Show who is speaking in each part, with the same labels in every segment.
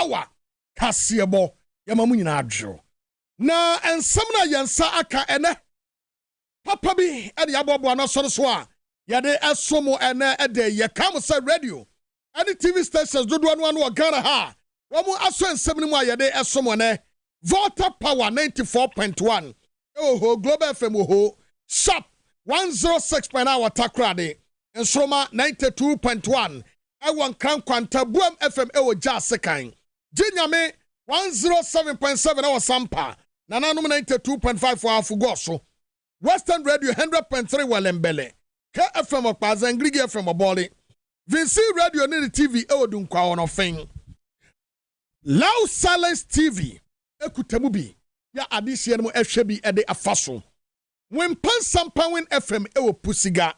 Speaker 1: power Kasiebo yamamu nyina adwo na ensem na yensa aka ene papa bi e de abobo na so so a ye de esomo ene e de ye kam say radio any TV stations dodo no no Ghana ha womu aso ensem ni mu a ye de esomo ne Volta Power 94.1 oh Global FM ho sharp 106.9 Takrade Ensroma 92.1 Ewan Kwanta Buam FM ewo Jasekan Jinyame 107.7 our Sampa Nananum 92.5 for Afugoso Western Radio 100.3 Walembele KFM of Pazangrigi FM Oboli Vinci Radio Nini TV ewo Dunkwa ono thing Loud Silence TV Ekutemubi ya adisi enu ehwebi ede afaso when Pansampawin FM ewo Pusiga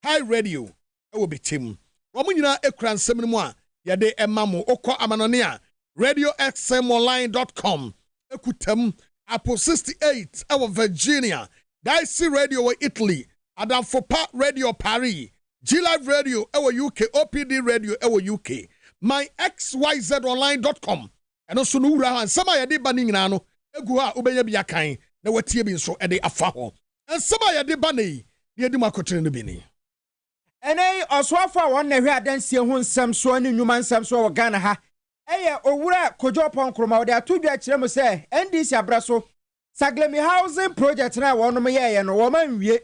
Speaker 1: High Radio ewo bitim womu nyina ekura nsem mu a yede emamo okọ amanone a radioxmonline.com ekutam Apple 68 ewo Virginia Daisy Radio ewo Italy Adamfopa Radio Paris G-Live Radio ewo UK OPD Radio ewo UK myxyzonline.com eno so no wura han sama yede ba ni nyina no egu a obenya bia kan na watie bi nso ede afa ho ensama yede ba nei ye di makotre no bi ni
Speaker 2: ene oswafo a won na hwe adansie ho nsam so ne nnwuma nsam so wo Ghana ha eye owura kojo ponkroma wo de atodwa kire mu se NDC abraso Saglemi housing project na wonum ye no wo manwie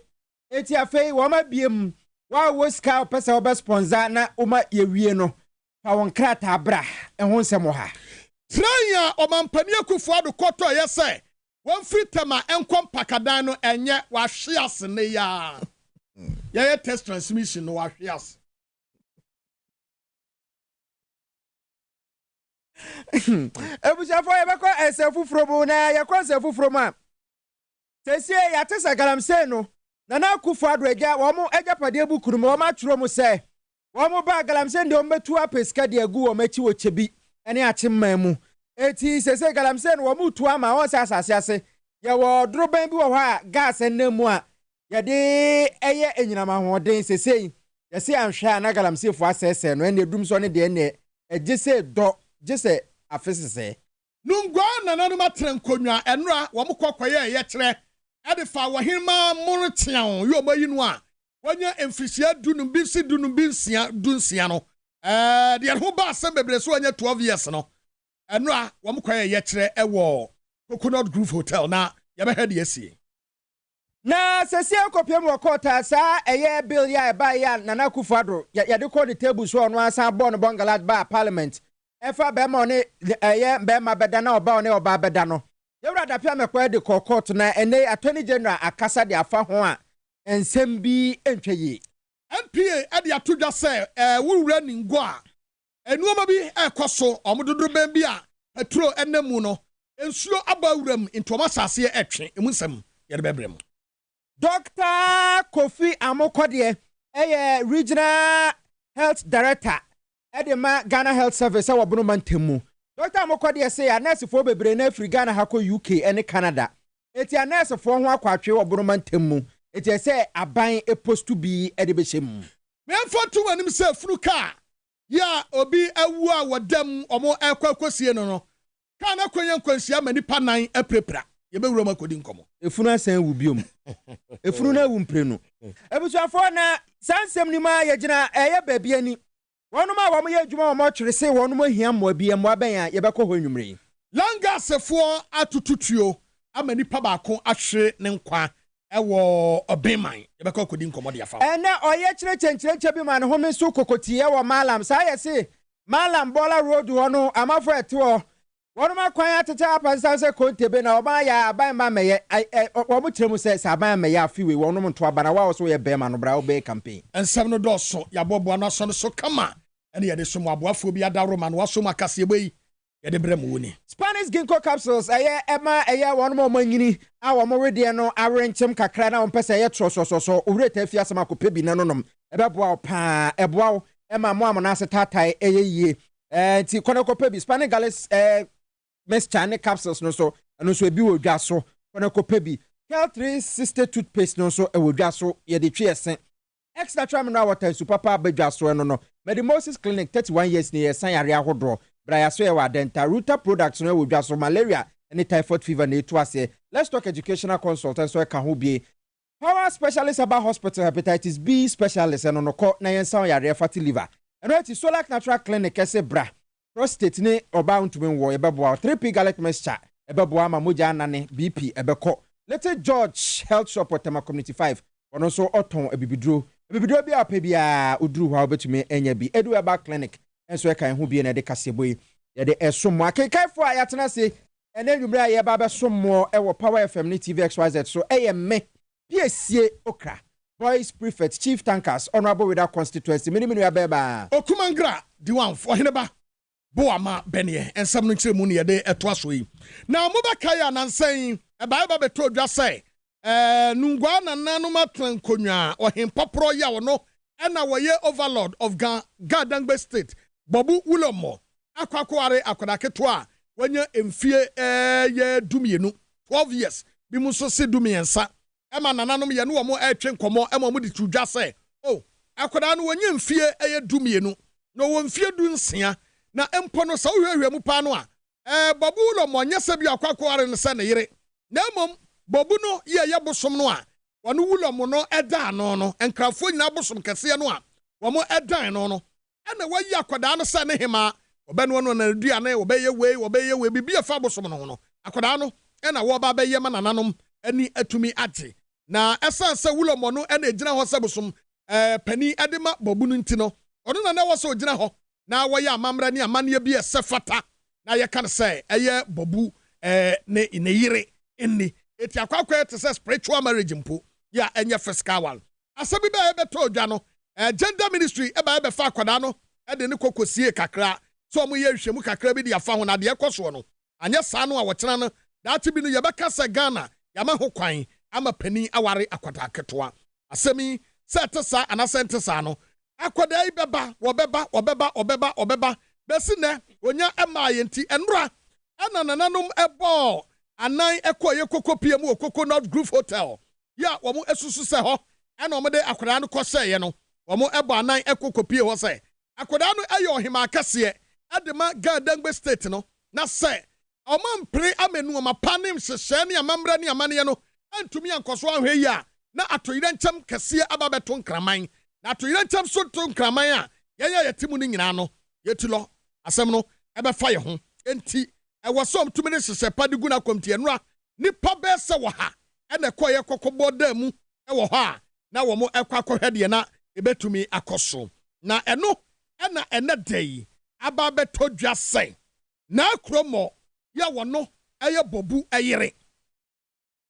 Speaker 2: eti afei wo ma biem wa wo ska pesa wo sponsor na wo ma ye wie no fa won krata abra ho nsam ha
Speaker 1: Tranya omampani akufo ado koto yese won fritama enkom pakadan no enye wa hweas ne ya ye test transmission no wa hweas
Speaker 2: ebuja fo ye beko esefufuro mu na ye kwa esefufuro mu a sesie ya tesa Galamsey no na akufo ado eja wo mo ejapade bukuru mo ma tworo mu se wo mo ba Galamsey de o metu apeska de agu wo machi wo chebi ene achimman mu eti sese Galamsey no wo mutu ama won asase ase ye wo droban bi wo ha gas enemu a ye de eye enyinama hoden sese ye se anhwa na Galamsey fo asese no ene dum so ne de ene ejese do jese afesese
Speaker 1: nungwa nananu matre nkonwa enra wo mkokoye ye kire ade fa wo hima murtian yo mayinu a wonya emfisia dunum bi si dunum bi nsia dunsia no de ho ba asem bebre so wonya 12 years no enra wo mkoye ye kire ewo Coconut Grove Hotel na ye be hede asie
Speaker 2: na sese akopem wo kota sa eye bill ya ba ya Nana Akufo-Addo ya de call the table so no asa born bongalad ba parliament efa be ma ne eye be ma beda na oba ne oba beda no yewra da pia mekwa de court na ene attorney general akasa de afa ho a ensem bi entwaye
Speaker 1: MPA ade atodwa se wura ningo a enuoma bi ekoso omododo ban bi a petro enemu no ensuo abawuram intoma sase etwe emunsem ye de bebrem
Speaker 2: Dr. Kofi Amokode regional health director Edema Ghana Health Service abono mantemu Dr. Amokode say a nurse for bebre na Afri Ghana hako UK and Canada eti a nurse for ho akwatwe abono mantemu eti say aban supposed to be edebechem
Speaker 1: me mfa to wanim say funuka ya obi awu a wodam omo ekwakosie no ka na kwanya nkwansia manipa nan aprepra ye bewura makodi nkomo
Speaker 2: efunu asan wu biom efunu na wu mprenu ebusuafo na sansem ni ma ye gina eye baabi ani wonu ma wo ye adwuma wo mo twere se wonu mo hia mo abi mo aban a ye bekọ ho nwumre
Speaker 1: langa sefo atututuo amanipa ba ko ahwe ne nkwa ewo obeman ye bekọ kodi nkomo de afa
Speaker 2: ene oye kire bi ma ne ho me so kokotie wo malam sa ye se malam bola road ho no amafo eto wonu ma kwan atete apasa se kontebe na oba ya aban ma meye wo mo kyeremu se aban meye afiwe wonu mo to abana wa so ye be ma no bra wo be campaign
Speaker 1: ensem no do so ya bobo na so kama ene ye de so mo aboafo bi adaro ma no wa so ma Kasiebo yi ye de brem woni
Speaker 2: Spanish ginkgo capsules ema wonu mo manyini a wo mo rede no arenchem kakra na wo pese ye tro so ureta afiase makope bi na nonom ebeboa wo pa eboa wo ema mo amona asetatai eyeye ti konekope bi Spanish Gallus Miss Chane capsules no so ebi wo dwa so konekope bi Kel 360 toothpaste no so wo dwa so ye de twe esen extra mineral water super papa badwa so no Medimosis Clinic 31 years ni yesan yare ahodo Braya so ye wa denta Ruta products no we dwa so malaria and typhoid fever na etu ase. Let's talk educational consultant so e ka ho bie. Power specialist about hospital hepatitis B specialist and no ko na yensa yare fatty liver. And right is Solar Natural Clinic ese bra. Prostate ne oba untumi wo ebeboa 3P garlic mixture ebeboa ma moja anane BP ebeko. Let's George Health Shop at Tema Community 5. Ono so oton ebibidro bi ape bia oduru ha obetumi enya bi edu eba clinic enso e kan ho bi na de Kasiebo ye de esomo akekai a yatena se ene nwumra ye ba besomo e wo Power FM ni TV XYZ so eye me piesie okra boys prefect chief tankers honorable with that constituency minimum ya beba
Speaker 1: okumangra di wan fo heneba boama benie ensam no kire mu ne ye de eto so yi na mobaka ya nansan e ba beto dwa sai nungwa nananu matran konwa ohempopro ya wono ena woye overlord of Gadangbe state Bobu Ulomo akwakware akodaketo a wanya emfie ye dumienu 12 years bi muso se dumiensa ema nananum ye no wo etwe nkomo ema mu de tudwa se oh akoda no wanya emfie ye dumienu no wo mfie du nsia na empo no sa wohwehwe mu pa no a Bobu Ulomo nyese bi akwakware no se ne yire na mom Bobu no ye bosom no a wonu Ulomo no eda no enkrafo nyina bosom kese no a wo mo edan no ena wayi akoda no se ne hema obenu no na duane obeye we bibia fa bosom no akoda no ena wo ba beye ma nananom ani atumi ate na esanse Ulomo no ena ejina ho se bosom pani edema Bobu no ntino ono na wo se ojina ho na wayi amamra ni amane bi esefata na ye kan se eye Bobu ne yire inni eti akwakwa ete se spiritual marriage mpo ya enye fiscal one asabi ba ebeto odwa no gender ministry eba ebefa akwada no de ne kokosie kakra so mo ye hwemu kakra bi de afa ho na de ekoso no anya saa no a wokyena no daati bi no ye beka se Ghana ya ma ho kwan ama pani aware akwada ketoa asemi se tesa anase ntesa no akwada ibeba obeba besi ne onya ema yenti enra ana nananom ebo anan ekoye kokopie mu Coconut Grove Hotel ya wo mu esusu se ho ena omo de akwada no kose ye no wo mu ebo anan ekokopie ho se akwada no ayo hima kase adema Gadangbe state no na se omampre amenu mapanim hyehyɛ ne amamra ne amane no antumi ankoso ahwe yi a na atoyire nkyam kase ababeto nkraman na atoyire nkyam so to nkraman a yɛyɛ yɛtimu no nyina no yɛtilo asɛm no ɛbɛfa yɛ ho enti ɛwɔsom tumi ne hyehyɛ padigu na komtie no a nipa bɛsɛ wɔ ha ɛna kɔyɛ kokobɔ da mu ɛwɔ hɔ a na wɔ mo ɛkɔ de na ebetumi akɔso na ɛno ɛna ɛnɛ dai aba beto dwa sɛ na akromo ya wono ɛyɛ Bobu ɛyere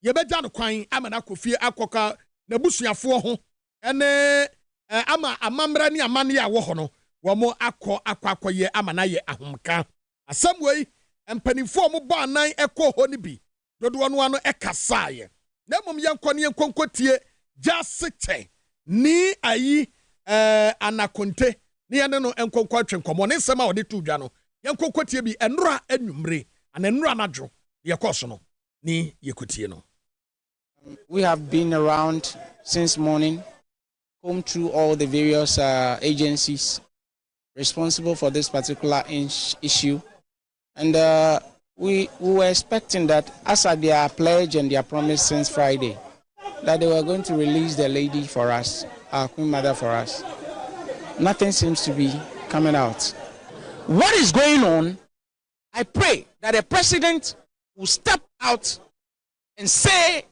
Speaker 1: yɛbɛgya no kwan ama na kofie akɔka na busuafoɔ ho ɛne ama amamra ne amane ya wɔ hɔ no wɔ mo akɔyɛ ama na yɛ ahomka asɛm wei mpanimfoɔ mo ba anan ɛkɔ hɔ ne bi dodoɔ no ano ɛkasaayɛ na mmom yɛnkɔ ne yɛnkɔnkɔtie gyase ni ayi anakonte ne yɛne no nkɔnkɔ atwe nkɔmmɔ ne nsɛm a wɔde to dwa no yɛnkɔnkɔtie bi ɛnora anwummere ana ɛnora nadwo yɛkɔ so no ne yɛkɔtie no.
Speaker 3: We have been around since morning, come through all the various agencies responsible for this particular issue, and we were expecting that as at their pledge and their promise since Friday, that they were going to release the lady for us, our Queen Mother for us. Nothing seems to be coming out. What is going on? I pray that the president will step out and say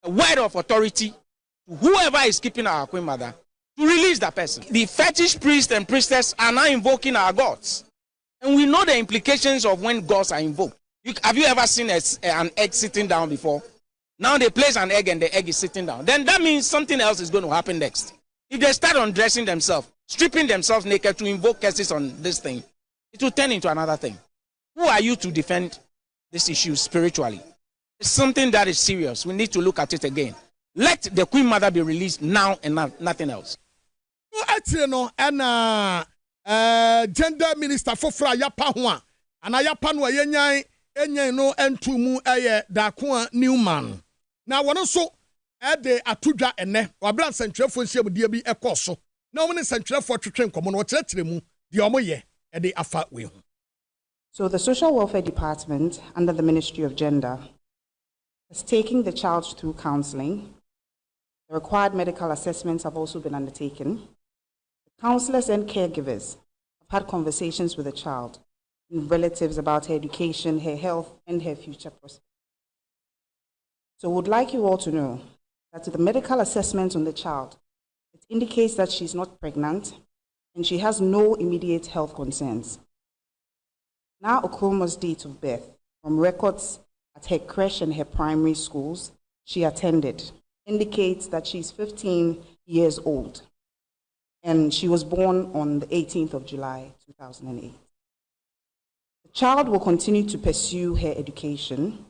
Speaker 3: a word of authority to whoever is keeping our Queen Mother to release that person. The fetish priests and priestess are now invoking our gods. And we know the implications of when gods are invoked. Have you ever seen an egg sitting down before? Now they place an egg and the egg is sitting down. Then that means something else is going to happen next. If they start undressing themselves, stripping themselves naked to invoke curses on this thing, it will turn into another thing. Who are you to defend this issue spiritually? It's something that is serious. We need to look at it again. Let the Queen Mother be released now and nothing else. Gender minister for Fra Yapa Hua and Ayapanwa Yenyan no entumu Dakua Newman. Now one also de atuja ene wabran central for nsia mu bi ekoso na wo ne central for twetwe nkomo no wo kyerɛkyerɛ mu de omo ye de afa we ho
Speaker 4: So the Social Welfare Department, under the Ministry of Gender, is taking the child through counseling. The required medical assessments have also been undertaken. The counselors and caregivers have had conversations with the child and relatives about her education, her health, and her future prospects. So we would like you all to know that the medical assessment on the child, it indicates that she's not pregnant and she has no immediate health concerns. Now Okroma's date of birth, from records at her creche and her primary schools she attended, indicates that she's 15 years old and she was born on the 18th of July, 2008. The child will continue to pursue her education,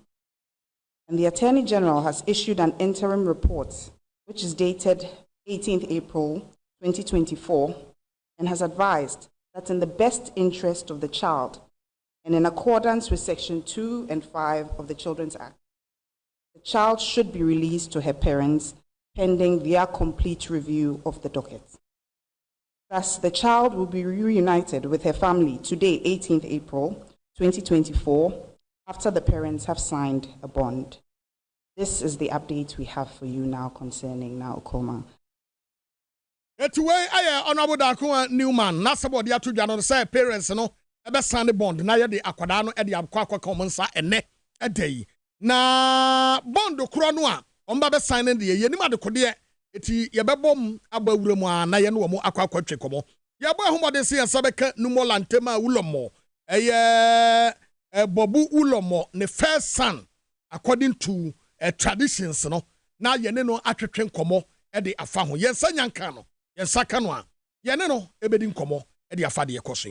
Speaker 4: and the Attorney General has issued an interim report, which is dated 18th April 2024, and has advised that in the best interest of the child and in accordance with Section 2 and 5 of the Children's Act, the child should be released to her parents pending their complete review of the docket. Thus, the child will be reunited with her family today, 18th April 2024, after the parents have signed a bond. This is the update we have for you now concerning now Okoma.
Speaker 1: Way I honorable Dakua Newman, Nasabo dia to Jano say parents no ebe sign bond na ye de akwada no e de akwa komonsa ene e dey. Na bond kro no a omba be sign de ye nim adekode eti ye bebom abawura mu a na ye no mo akwa twe komo. Ye bo ahomode se yasabeka numola ntema ulomo. Eye bobu ulomo ne first son according to traditions no na ye ne no atwetwe nkomo e de afa ho. Ye nsa nyanka no ye saka no a ye ne no ebedi nkomo e de afa de ye koso.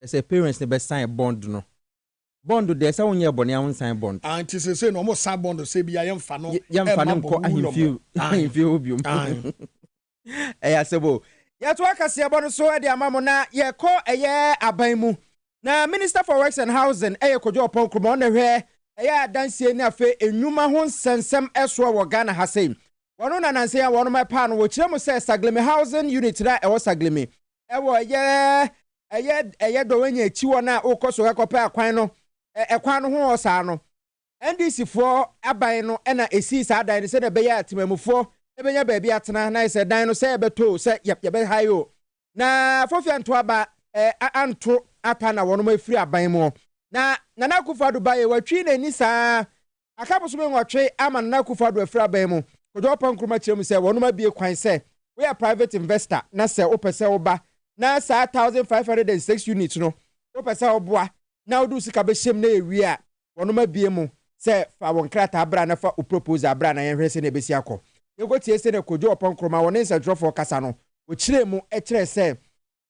Speaker 2: Say parents ne be sign bond no. Bond there say won ye bone an sign bond.
Speaker 1: Anti say no mo sign bond say bia ye mfa no
Speaker 2: nko ahimfie obiom. Asebo. Ya to Kasiebo no so e de amamo na ye ko eye aban mu. Na Minister for Works and Housing Kojo Oponkromo na hwe adansie na afa enwuma ho nsensem eso wo Ghana ha sei. Wono na nanse ya wono mepa no wo kire mo say Sagleme housing unit na e wo Sagleme. E wo eye do wanya echi wo na ukoso gakopa akwan no ekwan no ho osa no. NDC for aban no na esi sa dan ne se na be ya atemamufo e benya ba bia atena na se dan no se beto se yep be hayo. Na fofia nto aba anto apa na wono mafiri aban mu. Na Nana Akufo-Addo baye watwi na ni saa akaboso me nwotwe ama Nana Akufo-Addo afiri aban mu. Kojo Oponkromo kire mu se wono ma bie kwan se we are private investor na se opese oba na sa 1506 units no opese oboa na odu sika be hyem na ewi a wono ma bie mu se fa won krata abra na fa o propose abra na yenhwe se na besi akọ yegotie se na Kojo Oponkromo won nsentro kasa no o kire mu e kire se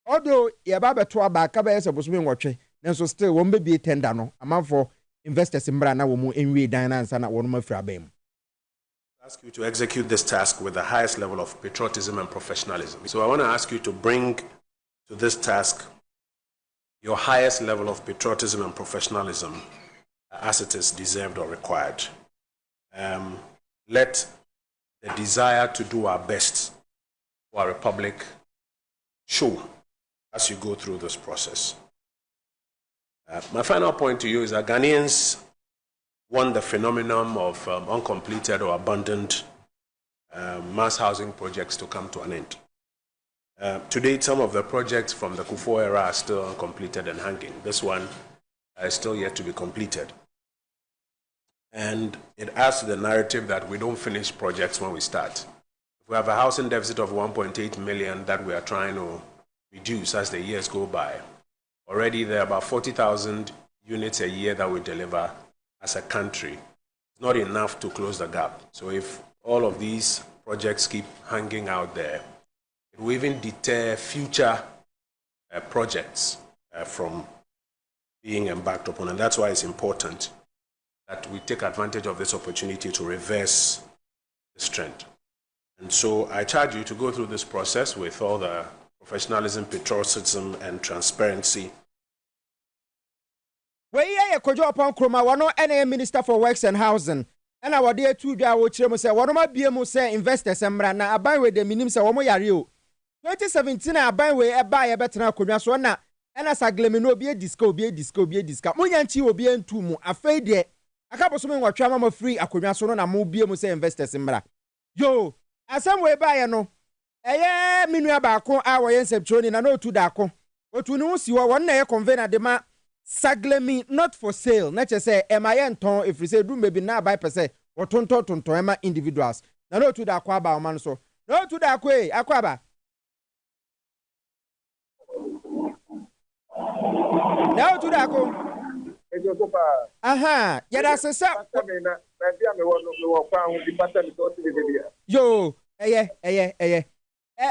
Speaker 2: odo ye ba beto aba ka ba yese boso me nwotwe nanso still won be bie tender no amanfo investors mbra na wo mu enwie dan na ansa na wono ma fira ba mu.
Speaker 5: Ask you to execute this task with the highest level of patriotism and professionalism. So I want to ask you to bring to this task your highest level of patriotism and professionalism as it is deserved or required. Let the desire to do our best for our republic show as you go through this process. My final point to you is that Ghanaians want the phenomenon of uncompleted or abandoned mass housing projects to come to an end. To date, some of the projects from the Kufuor era are still uncompleted and hanging. This one is still yet to be completed. And it adds to the narrative that we don't finish projects when we start. We have a housing deficit of 1.8 million that we are trying to reduce as the years go by. Already there are about 40,000 units a year that we deliver as a country. It's not enough to close the gap. So if all of these projects keep hanging out there, it will even deter future projects from being embarked upon. And that's why it's important that we take advantage of this opportunity to reverse this trend. And so I charge you to go through this process with all the professionalism, patriotism, and transparency.
Speaker 2: Weye Kojo Oponkromo wano ene Minister for Works and Housing. Ena wade tu dwa wo kire mu se wono ma bie mu se investors emra na aban we de minim se womo yare o. 2017 aban we eba ye betena akonwa so na ena saglemi no obi disco munya nchi obi entu mu afei de akabo so me nwatwa mama free akonwa so no na mo bie mu say investors mbra yo asem we ba ye no eye minua ba ko a wo ye nseptroni na no otu da ko otu ni wo si wo won na ye convener de ma saglemi not for sale na che say e ma ye nton if say do maybe na buy per se wotonton e ma individuals na no otu da ko aba o man so no otu da ko akwa na otu da ko aha yada sesa yo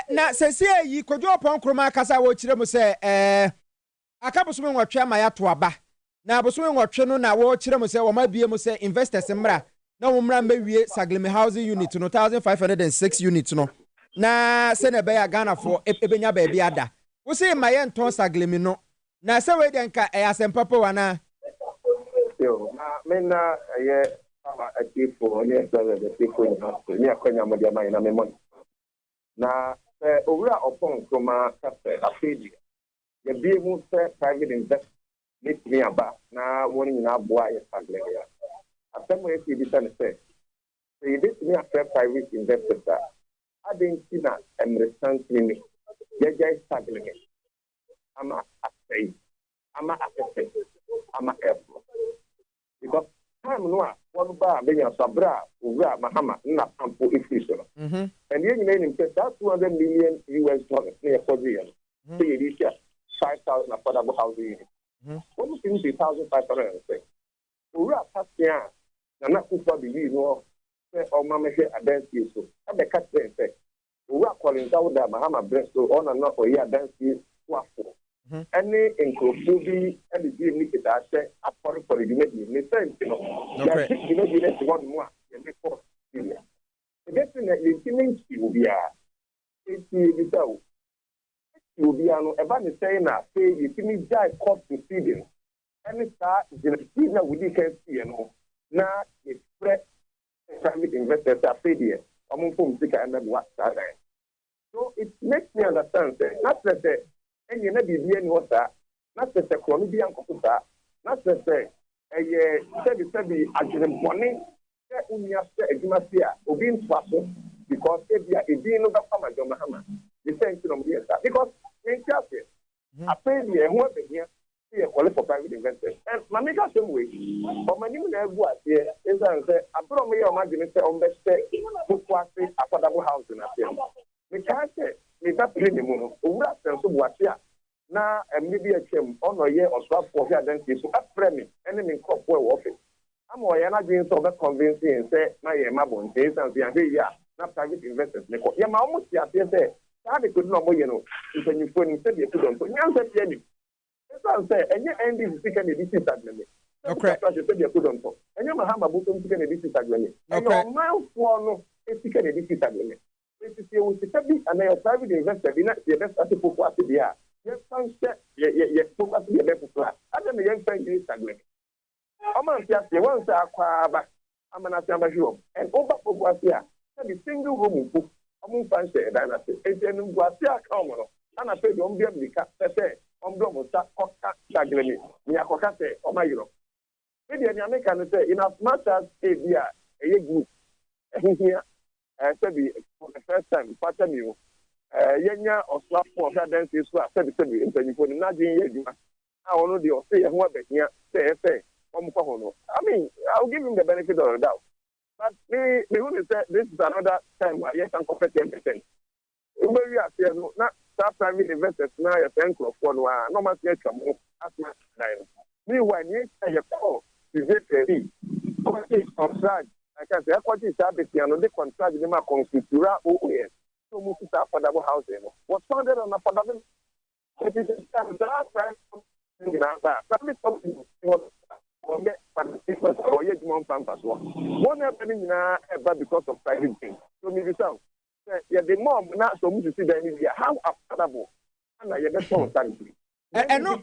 Speaker 2: na sesi yi kojo opon kroma kasa wo kire mu se akabosome nwotwe ma ya to aba na abosome nwotwe no na wo kire mu se wo ma bie mu se investors mra na wo mra mawie saglemi housing unit no 1506 unit no na se na be ya Ghana for ebenya ba bia ada wo se ma ye nton saglemi no na se we den ka asempopo wana
Speaker 6: yo na a tipo ne the people na ni akonya mo dia mai na me mon na owura opon kroma kase afedi ye bi mu se private invest let me aba na woni nyina aboa ye saglemi ya asemo e bi se say let me after private investors that adentina emrestant clinic ye jai saglemi ama asay ama asay ama efo because time no one ba be ya sabra owura mahama na pampo ifisoro and you know him say that 200 million US dollars near for the year so you reach 5,000 affordable housing what do you think 1,500 say owura pasia na kufa believe no say o mama say adansi so e be catch say owura calling down da mahama bresto on and not o ya adansi wafo any inclusive and the game need to say for the me say you know that you know you need to want more you make for the getting the thing will be it will be no eba ni say na say you finish die court proceeding any star the na we can see you know na it's private investors are paid here among whom sika and what so it makes me understand say not that and you never be any water, not the Colombian computer, not the say, a agent money, only after a Jumasia, or being swashed because if you are a dean of the Mahama, the same to them because in Chelsea, I pay me and what here, see a quality for private investors. And my make us some way, but my name here is I brought me your imagine on best to quality affordable housing. We can't say. Me that premium owura senso boatia na maybe a chem ono ye oswa for here then so afremi enemy crop we office am o ye na dream so be convincing say na ye mabon say san say ya na private investors me ko ye ma omo tia say how they could no mo ye no ntanyi phone say they could on nyan say ye ni san say enye NDC sika na DC stagnant okay so say they could on to enye mahama buto sika na DC stagnant enye man for no sika na DC stagnant you be and private investor be not the best at the poor there. Yes, sunset, yes, focus the level class. I don't know young friend is stagnant. I'm on just the ones that are back. I'm an Asama and over for here. The single home book among fancy dynasty. And then Guasia Common. And I said, on the cat, say, on Bromo, Saglemi, Miakokate, or my Europe. Maybe an American say, in as much as a group here. For the first time, Patami, Yenya or Slap for her dance is what I said to me in the Najin Yedima. I want to say, what here, say, I mean, I'll give him the benefit of the doubt. But me who say this is another time where yes, I'm competent. We are here, not private investors now, a pen of one, no much yet come as much time. Meanwhile, you say, oh, is it a contract? I can say, what is that? The contract with my constitura OES. So, most of affordable housing was founded on affordable. It is the last time in private company or get participants or yet more pampas. One happening now because of private things. So, maybe some. Yeah, the more not so much to see the media. How affordable? And I get so thankful. And no,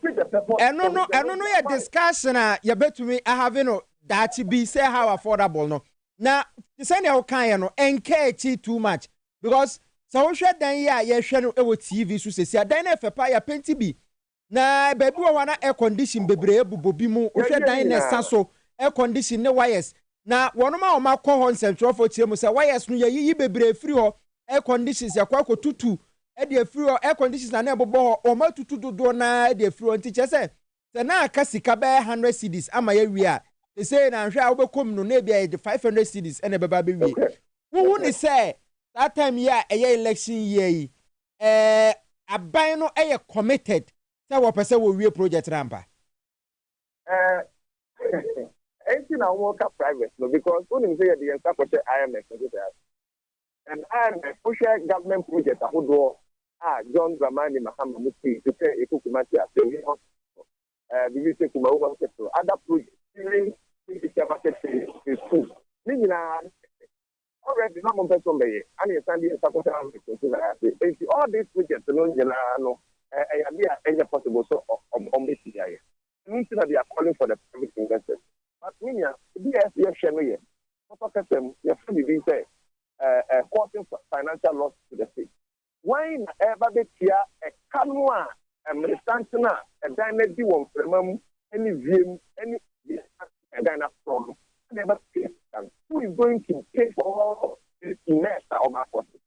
Speaker 6: your discussion, you bet to me, I have that be say how affordable no. Now, the same how kind no encourage too much because so we share then yeah share no TV so say then if a pay plenty be
Speaker 2: na baby wana air condition bebre bubobi mu ohwe dan na sa so air condition ne wires na wonoma o makọ ho nsentro tie mu say wires no yi bebre free ho air conditions yakwa kotutu e de free ho air conditions na ebobo ho o matutu dodo na e de free ho nti che se na aka sika be 100 cedis ama ya wi a say na hwe a wo bekom no na bia de 500 cedis ene beba be wi wo ni say that time ya election year yi aban no committed say wo pese wo wie project rampa
Speaker 6: anything I work up private no because when you say the entire project IMF and IMF push government project ahodo John Dramani Mahama Muti to say ekukumati ase the vice kuma over sector other projects during the market is full nina already not one person be and you stand here support all these projects no any possible so on this area means that they are calling for the private investors but when you BSF share here what them you be say causing financial loss to the state why ever be here a canwa Mestantana, and then they do one any view, any and then a problem. Never who is going to pay for all this mess of our forces?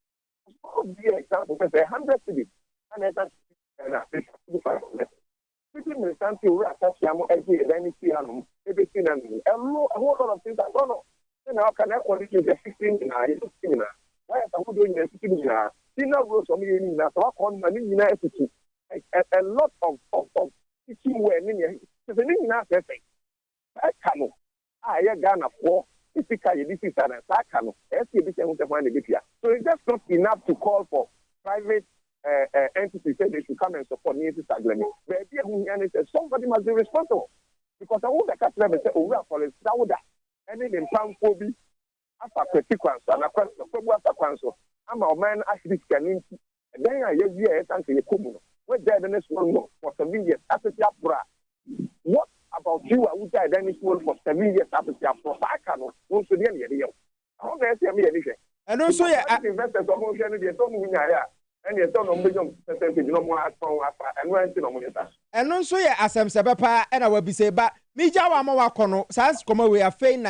Speaker 6: So, be example, 100 cities, and that's everything and a whole lot of things I don't know. Then how can I call it 16 in why are we doing 16 in our dinner rules on me in that? How come I mean, a lot of teaching where the meaning now say I cannot. I Ghana for this is an I cannot. So it's just not enough to call for private entities say they should come and support needs agreement. The idea is somebody must be responsible because I want to catch them and say, oh, we are for a Sauda and then in town for be after consequence and across the council. I'm a man actually scanning. And then I hear a answer. What the next one for 7 years after the what about you? I would die then one for 7 years after the I cannot also the end of the year. How can I say me anything?
Speaker 2: And also,
Speaker 6: investors are more than they don't win and you don't know percentage no more and when to know that.
Speaker 2: And also, as I'm Sabapa, and I will be say, but me Jawa Mawakono, Sans come away a fain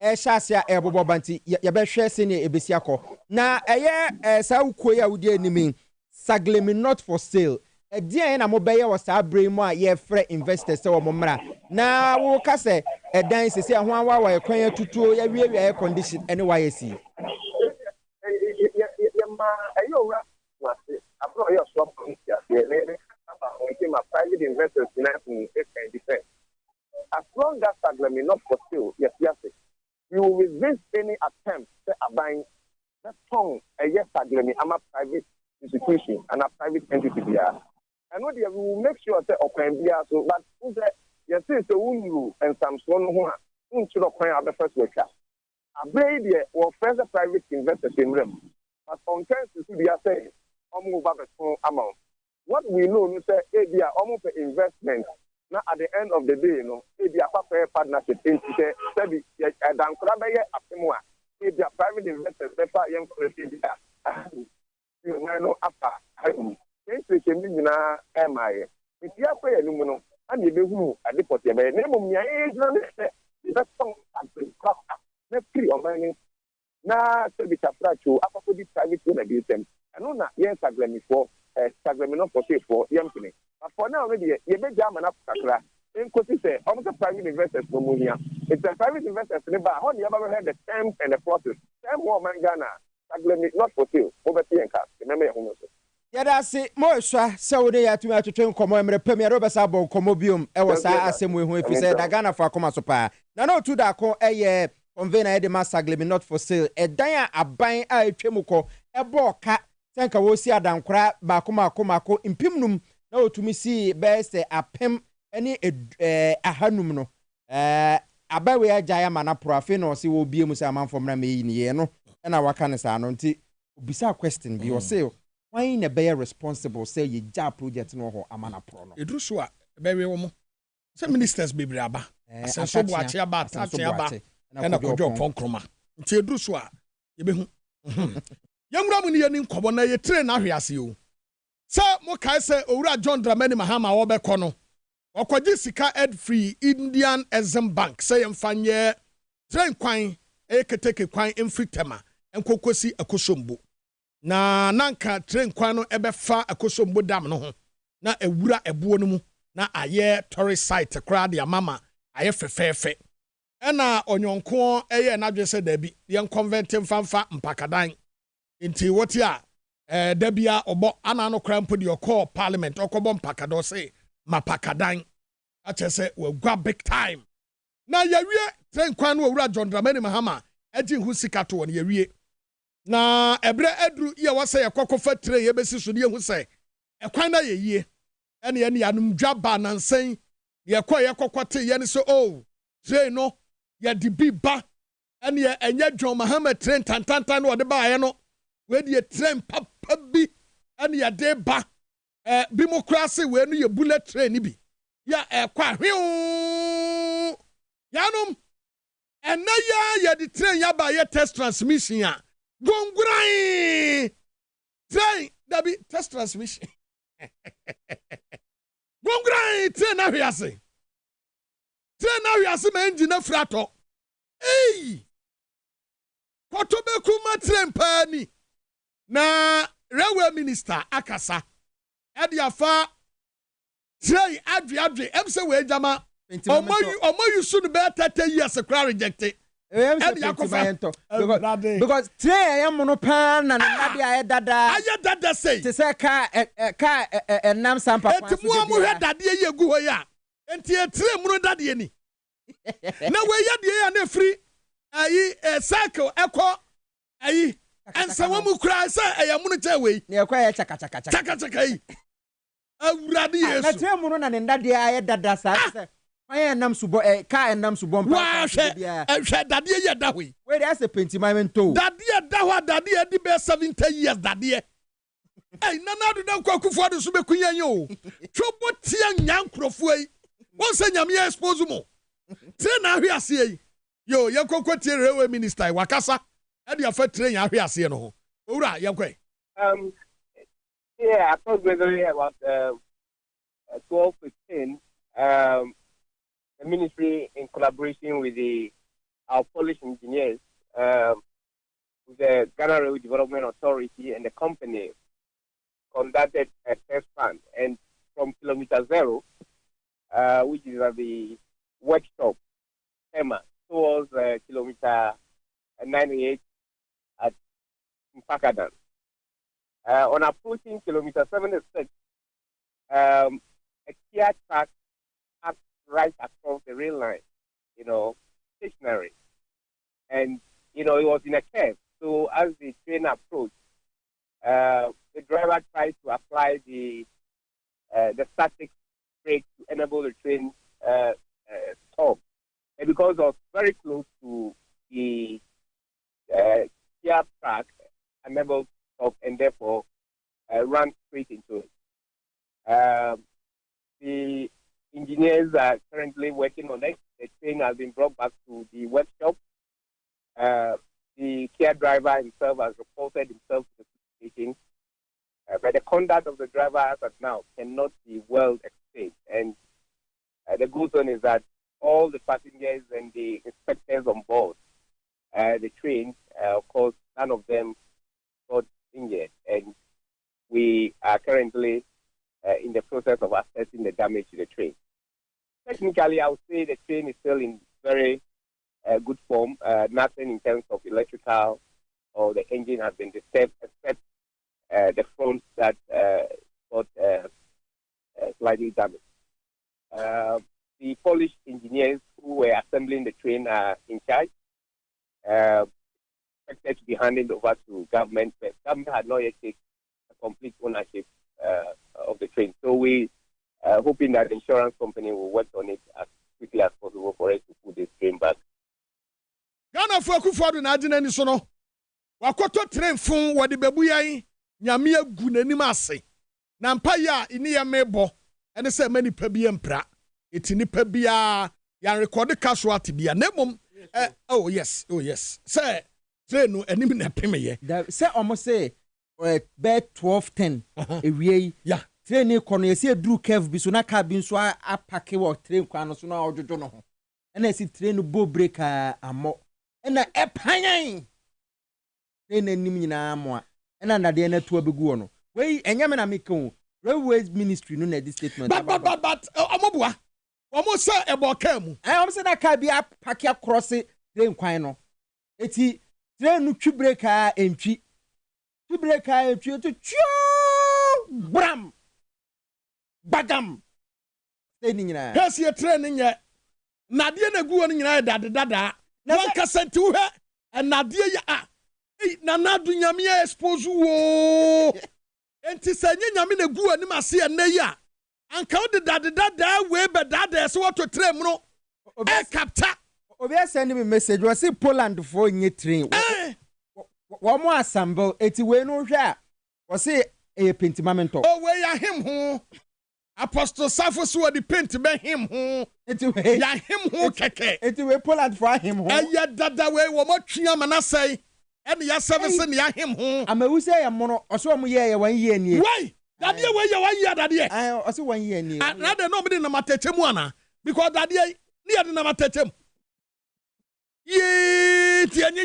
Speaker 2: Shasia Ebo Banti, Yabesha Senior Ebisiako. Now, a year, Sao Koya would name Saglemi not for sale. A dear and a mobile was a brain more ye free investors so momra. Now we can say a dance is a 1 hour acquire to air condition anyway. See.
Speaker 6: Private investors in defense. As long as Saglemi not for sale, yes, you will resist any attempt to buying that tongue a yes Saglemi. I'm a private institution and a private entity here. I know they will make sure that open here so but you see the Unu and some son who should acquire the first worker. A baby or further private investors in them. But on terms to be saying almost a small amount. What we know is that they are almost investment. Now at the end of the day, they are partnership in the study and they are private investors, they are young you know, after I came na MI. If you are paying no, and you do at the potty, name of me, that's not free of money. Now, to be surprised to after the private one against them. I know that, yes, I blame me for Sagramino for safe for young people. But for now, already, you may jam and up Sakra. In Coty say, almost a private investors from Munia. It's a private investors in the bar. How do you ever heard the terms and the process? Same more, man, Ghana. Not for sale, over the end cast. Remember,
Speaker 2: Yada say more so they are to train commemorate Premier Robert Sabo Comobium, Ewa same way when you said Dagana for Coma Sopa. Now, no to that call a convener de Massaglemi not for sale, a dia a buying a tremuco, a boka, thank a wosia down crab, Bakuma Comako, impimnum, no to me see best a pem any a hanum no. A baby a giant profin or see will be a man from Rami in Yeno, and our canis are not. Bizarre question be your sale. Why in a bear responsible say ye job project no ho amana prono?
Speaker 1: Edrusua very woman. Some ministers be braba. So watch ya bat, and a kojo ponkroma. Nti edrusua ye be hu. Young Ramuni nin kobo na ye train ahwe ase o. Sir Mokai say Owura John Dramani Mahama Obekono. Okwaji sika ed free Indian Exim Bank. Say mfanye train kwan eketeke kwan emfri tema enkokosi akosombo. Na nanka train kwan no ebefa akosombo dam no ho. Na ewura ebuo no mu na aye tourist site kra de mama aye fefefe. Ena onyonko eye na dwese da bi yen convent mfanfa mpakadan. Inti wotia Debia obo anano krampo di okọ parliament okobo mpakado se mapakadan ache se we gwa big time na yawie train kwan no Owura John Dramani Mahama eji hu sika to won yawie na ebre adru ye wose yekokofa train ye besi so de hu se ekwan na yeyie ene ye ne yanum dwaba nansen yekokote ye ne so oh train no ye di bi ba ene ye enye John Mahama train tantantan no de ba ye no we die train papa bi ene ye de ba democracy we no ye bullet train bi ya kwa hwiu yanum ene ya the train ya ba ye test transmission ya gongran train da bi test transmission gongran train na hwiase ma engine frato kotobeku ma train pani na railway minister akasa ediafa train adwe emse we jama omoyu sunu be 30 years kra rejected
Speaker 2: because train ya mono pan na na dia ayedada
Speaker 1: say
Speaker 2: te say ka enam sampa
Speaker 1: kwa enti mu hwe dade ye gu ho ya enti train mu dade ni na we ya de ya na free ayi cycle ekọ ayi ensa wo mu kra say eyamunu che we
Speaker 2: na ekọ ya chaka
Speaker 1: yi awurade yesu
Speaker 2: na train mu na nda dia ayedada sa say why enam subo ka enam subo mpa
Speaker 1: hwe dade ye da we
Speaker 2: dey say pentimamento
Speaker 1: dade da ho dade di be 70 years dade nana do dan kwakufo do so be kunyan yo chobo tia nyankrofo yi won se nyame expose mo train na hwe ase yi yo yakoko tie railway minister wakasa e dia fa train ya hwe ase no ho owura yakwe
Speaker 6: yeah, I thought whether about 12:15 the ministry in collaboration with our Polish engineers with the Ghana Railway Development Authority and the company conducted a test run, and from kilometer 0 which is at the workshop Tema towards kilometer 98 at Mpakadan. On approaching kilometer 76, a Kia truck passed right across the rail line, stationary. And, it was in a curve. So as the train approached, the driver tried to apply the static brake to enable the train stop. And because it was very close to the Kia truck, unable to stop and therefore ran straight into it. The engineers are currently working on it. The train has been brought back to the workshop. The Kia driver himself has reported himself to the station. But the conduct of the driver as of now cannot be well explained. And the good one is that all the passengers and the inspectors on board the train, of course, none of them got injured. And we are currently in the process of assessing the damage to the train. Technically, I would say the train is still in very good form. Nothing in terms of electrical or the engine has been disturbed, except the front that got slightly damaged. The Polish engineers who were assembling the train are in charge. Expected to be handed over to government, but government had not yet taken complete ownership of the train. So we are hoping that the insurance company will work on it as quickly as possible for us to put this train back.
Speaker 1: Ghana for Kufuor na agina ni so no. Wakoto train fun wode bebu yan nyame agu nanim ase. Na mpa ya ini ya mebo ene se mani pa bi empra. Etini pa bia ya record casualty bia nemom oh yes. Say train no anim na pemeye.
Speaker 2: Say almost say be 12:10 ewie
Speaker 1: yeah
Speaker 2: train kono yesi edru curve bi so na car bi nso apake wo train kwan no so na ojojo no ho na esi train bo break amo na epanyan train anim nyina amo na ndade na to abegu no wey enyame na mekon railways ministry no na this statement
Speaker 1: but amobua omo say eboka mu
Speaker 2: omo say na car bi apake across train kwan no eti train no twi break entwi twi break entwi to bram bagam train nyina
Speaker 1: hesi e train nye nade na guo no nyina dada na kasenti wo he nade ya na nadu nyame ya expose wo enti sanye nyame na guo anim ase ene ya anka wo de dada we be dada so wato train no e capture
Speaker 2: obi send me message we say Poland for nye train wo mo assemble eti we no hwe a wo say e pentimamento
Speaker 1: oh we ya him ho Apostle Safo so the paint be him ho
Speaker 2: eti we
Speaker 1: ya him ho keke
Speaker 2: eti we Poland for him ho
Speaker 1: ya dada we wo mo twia manasai ene ya service ne ya him ho
Speaker 2: amawu say ya mono oso mo ye 1 year ni
Speaker 1: why dade we ye 1 year dade
Speaker 2: oso 1 year ni
Speaker 1: na de no be na matechemu ana because dade ni ya de na matechemu ye ti enye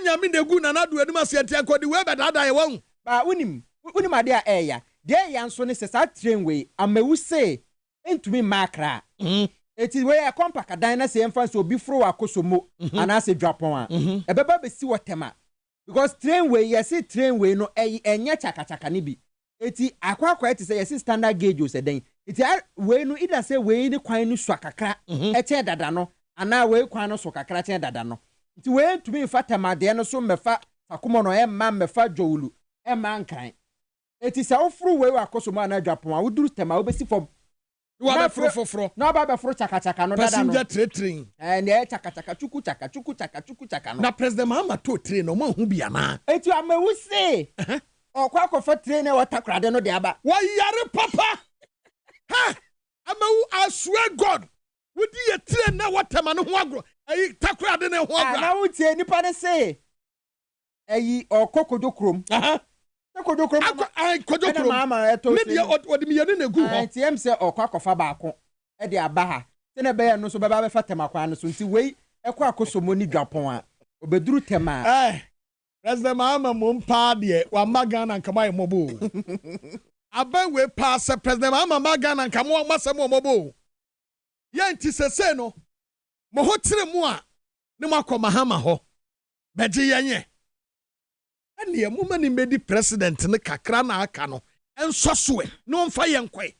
Speaker 1: nyame na gu na nadu anim ase enti akodi we be dada ye won
Speaker 2: ba unim ade a eya de ya nso ne se sa train we amawu say entumi makra eti we ya compact dan na se emfa so obi fro akosomo ana se dwapon a ebeba be si wotema because train we yes train we no enye chakachaka ne bi eti akwa eti say yes standard gauge o se den eti we no ida say we ni kwan no so akakra eche dada no ana we kwan no so kakra che dada no eti we entumi fa tema de no so mefa sakomo no mefa jowulu nkran eti sa ofru we akosomo ana dwapon a woduru tema wo besi fom
Speaker 1: wa be fro
Speaker 2: na ba be fro chakachaka no dada no
Speaker 1: passenger train
Speaker 2: ne chakachaka chuku chaka no
Speaker 1: na president Mahama to train no hu bia na
Speaker 2: eti amawu se okwa kofa train na watakrade no de aba
Speaker 1: wa yare papa ha amawu I swear God wodi ye train na watema no ho agro ayi takrade ne ho agro
Speaker 2: na wutie nipa ne se ayi okokodo krom kodo krom
Speaker 1: kodo krom media odi me yene na gu ho
Speaker 2: TM se okwa kofa baako e de aba ha se na be ya no so baba be fa tema kwa no so nti wei ekwa akosomo ni dwapon a obeduru tema
Speaker 1: president Mahama mo mpa de wa magana nkama ye mobo aba we pass president Mahama magana nkama masem mobo ye nti sese no mo ho tire mu a ne makọ Mahama ho beje yenye ene amuma ni medi president ne kakra na aka no enso soe no mfa ye nkwe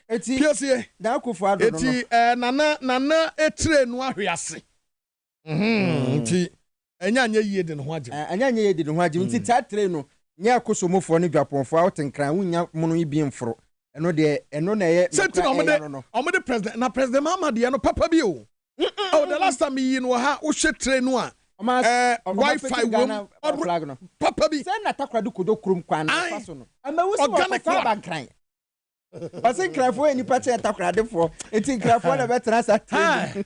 Speaker 2: eti
Speaker 1: piesie
Speaker 2: da akufo ado no
Speaker 1: eti nana etire no ahwease nti enya yie de no ho agye
Speaker 2: enya yie de no ho agye nti tatre no nya akosomofo ne dwaponfo a wotenkran wunya mono ibi mforo eno de eno na ye
Speaker 1: senti omede president na president Mahama de no papa bi o oh the last time yi no ha wo hwe tre no a Wi-Fi wom flag no papa bi
Speaker 2: say na takrado kodo krum kwan na faso no amawu so fa bankran pase krafo eni pache takradefo eti krafo na betra sa table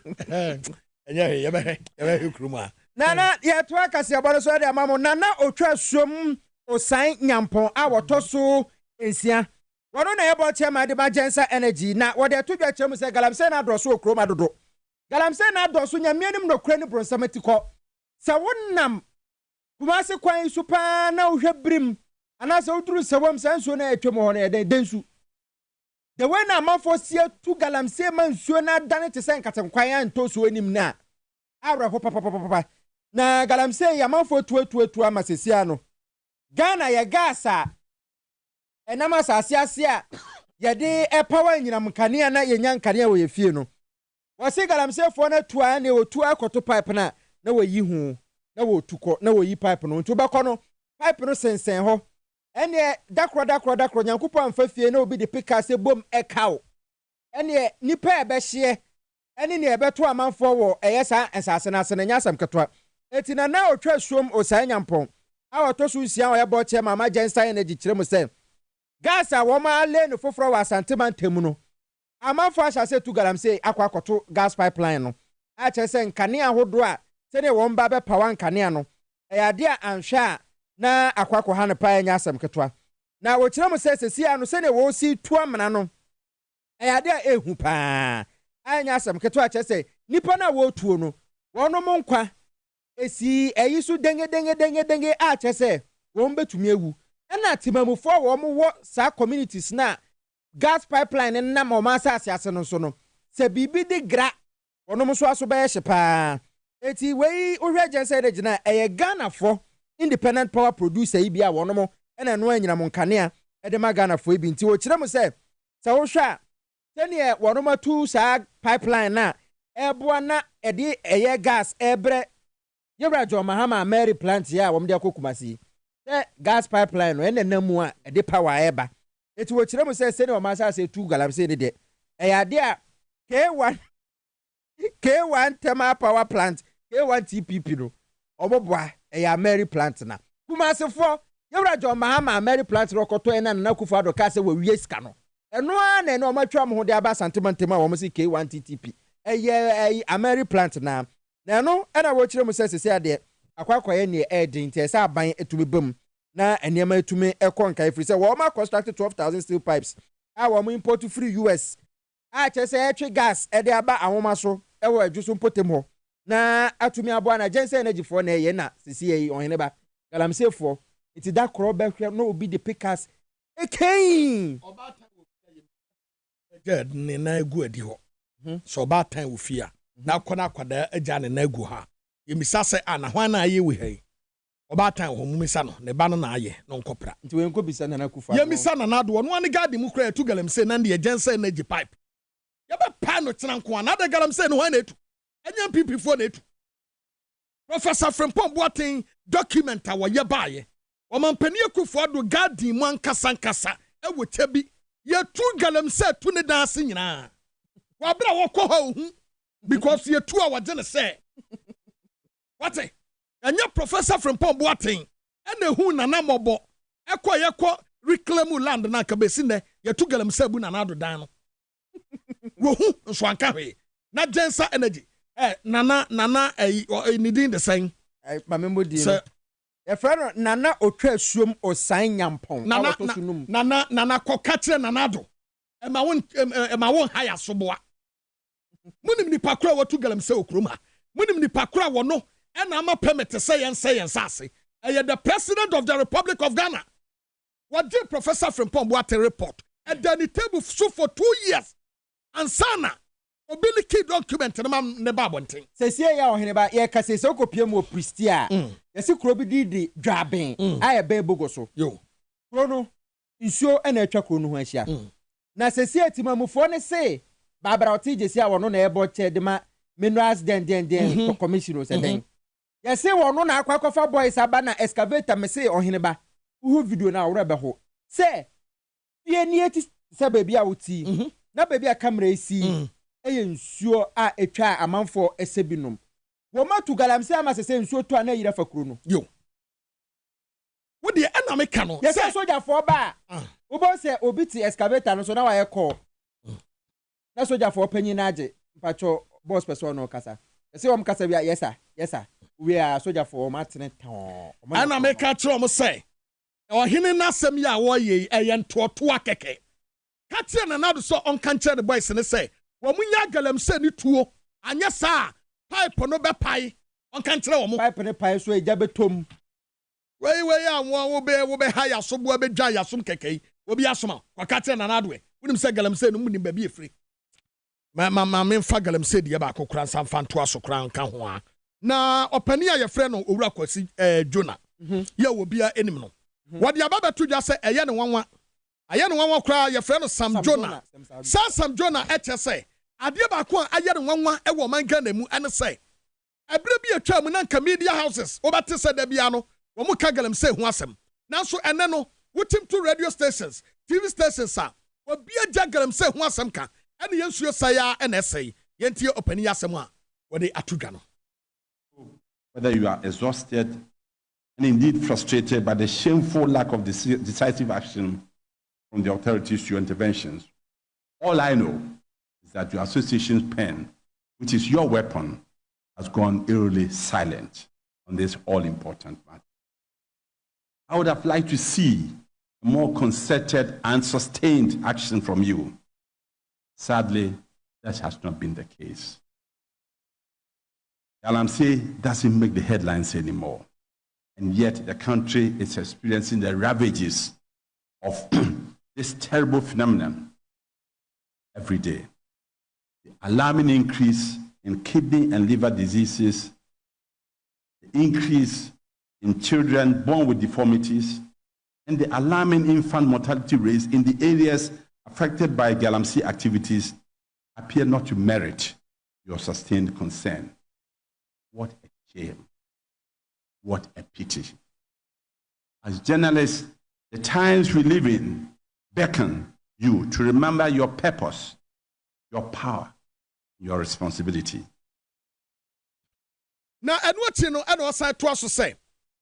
Speaker 1: enya ye be krum a
Speaker 2: nana ye to Kasiebo no so de amamo nana otwa som osan nyampon a wotoso ensia wono na yebo chema de Magensa Energy na wode to dwa chemu se Galamsey na doso okroma dodo Galamsey na doso nyamianim no kra ni bronsamatiko sa wonnam kumase kwan supa na ohwebrim ana sa uduru sewam sanso na etwemo ho na densu the way na amafo sia tu Galamsey mansuo na dane te sen katenkwan an toso anim na awre ho papa na Galamsey amafo tu amasesia no Ghana ye gasa enama asase a yede epawa nyinam kanea na yenya kanea wo yefie no wose Galamsey fo na tua na otu akoto pipe na wo yi hu na wo tuko na wo yi pipe no nti obekọ no pipe no sensen ho ene dakro nyankopɔ amfa fie na obi de pika se bom ekaw ene nipa ebehye ene ne ebeto amanfo wo eyesa ensase na asene nyasam ketwa eti na otwa suom osan nyampon a otoso nsia o yebo che mama Magensa Energy kirem se gas a wo ma le no foforo wa Asantema ntemu no amanfo ahyase tu Galamsey akwa akoto gas pipeline no a che se nkane ahodo a se ne wo mba be pawa nkane no eyade a anhwe a na akwakọ ha ne pa anya asem ketwa na wo kire mo sesi ano se ne wo si tu amana no ayade a ehu pa anya asem ketwa che se nipa na wo tuo no wono mo nkwa esi eyi so denge a che se wo mbetumi ewu na timamufo wo mo wo sa communities na gas pipeline na ma ma asase no so no se bibi de gra wono mo so aso ba ye pa eti wei ohwe agency de gina eye Ghana fo independent power producer yi bia wono mo ena no anyina mo nkanea e de ma Ghana fo ibi nti wo kire mo se wo hwa tene wono ma tu sa pipeline na eboa na e de eye gas ebre yewra jo mahama Mary plant ya wo mde akokumasi gas pipeline no ena namu a e de power eba eti wo kire mo se ne o ma sa se tu Galamsey ne de ade a K1 thermal power plant K1 TPP no oboboa ya Mary plant na kumasefo yewra jo mahama Mary plant rokoto ena na kufa do ka se wo wie sika no eno a na no matwa mo ho de aba santimentema wo mo se K1 TTP Mary plant na eno ena wo kire mo se ade akwakoye ne edin te se aban etumi bam na enema etumi ekonka ifri se wo ma construct 12,000 steel pipes a wo mo import free US a che se etwe gas e de aba ahoma so e wo adwuso mpotem ho na atumi abo na Jensen energy for na ye na sisi yi ohene ba Galamsey for iti da kro be hwe no obi de pickers ekein
Speaker 1: good ni na egu adi ho so ba tan wo fia na kona akwada agya ne na egu ha yemisa se ana hwan na aye we hai oba tan ho mumisa no ne ba no na aye no nkopra
Speaker 2: nti we nkobisa na kufa
Speaker 1: yemisa na na do no ane garden mu kra tu Galamsey na de Jensen energy pipe yaba pa no tena nko na de Galamsey no hwan na etu enya PP4 na etu Professor Frimpong Boateng document awo ye baaye o mampani akufo do garden mu ankasa e wo tebi ye tu Galamsey tu ne danse nyina wa bra wo kɔ ha hu because ye tu a wagye ne say what enya Professor Frimpong Boateng ena hu nana mobo ye kɔ reclaim land na ka besi ne ye tu Galamsey bu nana do dan no wo hu nso anka hwe na Jensen energy nana nidin the same
Speaker 2: mamembo di e friend nana otwa suom osan nyampon
Speaker 1: nana kokatre nana do e ma won haya soboa munim ni pakura watu Galamsey okroma munim ni pakura wono e na ama permit say yen the president of the Republic of Ghana what did Professor Frimpong Boateng report at the table so for 2 years and sana obili key document na ne ba bonten
Speaker 2: sesi ya ohene ba ye ka sesi okopie mo pristia yesi kuro bi di dwaben aye be bogo so
Speaker 1: yo
Speaker 2: kuro no nsuo na atwa kuro no ho ahia na sesi atimamufo ne se babara otije si a wono na ebo che de ma minerals den commission se den yesi wono na akwakofa boys aba na excavator me se ohene ba uhu video na awra be ho se ye ni eti se baby a wuti na baby a camera esi nsuo a etwa amanfo esebinom wo matu Galamsey amasese nsuo to na yira fakuro no
Speaker 1: yo wo de ana meka no
Speaker 2: se soja fo ba wo bo se obiti excavator no so na wa ye call na soja fo panyin na age mpacho boss person no kasa se wom kasa bia yes sir we are soja fo matene ton
Speaker 1: ana meka tro mo se ohene na asem ya wo ye ntoto akeke ka tire na na do so on kan kire the boys ne say wo munya Galamsey ni tuo anya sa pipe no be pai on kan kire wo mu
Speaker 2: pipe ne pai so eja betom
Speaker 1: we ya wo be ha ya so bo be dwa ya som kekei obi asoma kwaka tire na na do e wunim se Galamsey no munim ba bi efri ma me fa Galamsey de ba akokura san fanto asokura nka ho a na opani a ye frɛ no owura kwasi Jonah ye wo bia enim no wode ababa to dwa se eye ne wanwa aye ne wanwa kura ye frɛ no Sam Jonah Sam Jonah eche se ade ba ko aye ne wanwa e wo man Ghana mu ene se ebre bi atwa mu na nka media houses obate se da bia no wo mu ka Galamsey ho asem nanso ene no wotim to radio stations TV stations a obi agya Galamsey ho asem ka ene yensuo saya ene sei yentie opani asem a wode atudwa no.
Speaker 7: Whether you are exhausted and indeed frustrated by the shameful lack of decisive action from the authorities to your interventions, all I know is that your association's pen, which is your weapon, has gone eerily silent on this all-important matter. I would have liked to see more concerted and sustained action from you. Sadly, that has not been the case. Galamsey doesn't make the headlines anymore, and yet the country is experiencing the ravages of this terrible phenomenon every day. The alarming increase in kidney and liver diseases, the increase in children born with deformities, and the alarming infant mortality rates in the areas affected by Galamsey activities appear not to merit your sustained concern. What a shame. What a pity. As journalists, the times we live in beckon you to remember your purpose, your power, your responsibility.
Speaker 1: Now, and what you know, and what I to say,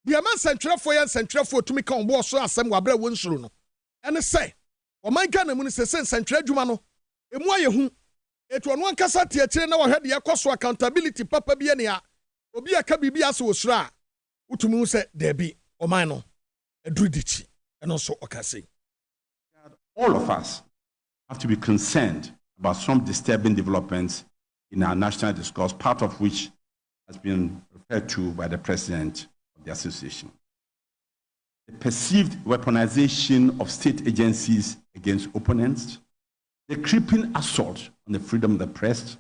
Speaker 1: the man central for and central for to me come boss so as wabra wonsuru no. And say, o man Ghana mu say central adwuma no, emu aye hu. Etu ono ankasa tie kire na wo hwede yakoso accountability papa bi ene a obi aka bibi aso osura utumi hu say there be o man no edrudichi and also okase.
Speaker 7: All of us have to be concerned about some disturbing developments in our national discourse, part of which has been referred to by the president of the association. The perceived weaponization of state agencies against opponents, the creeping assault on the freedom of the press,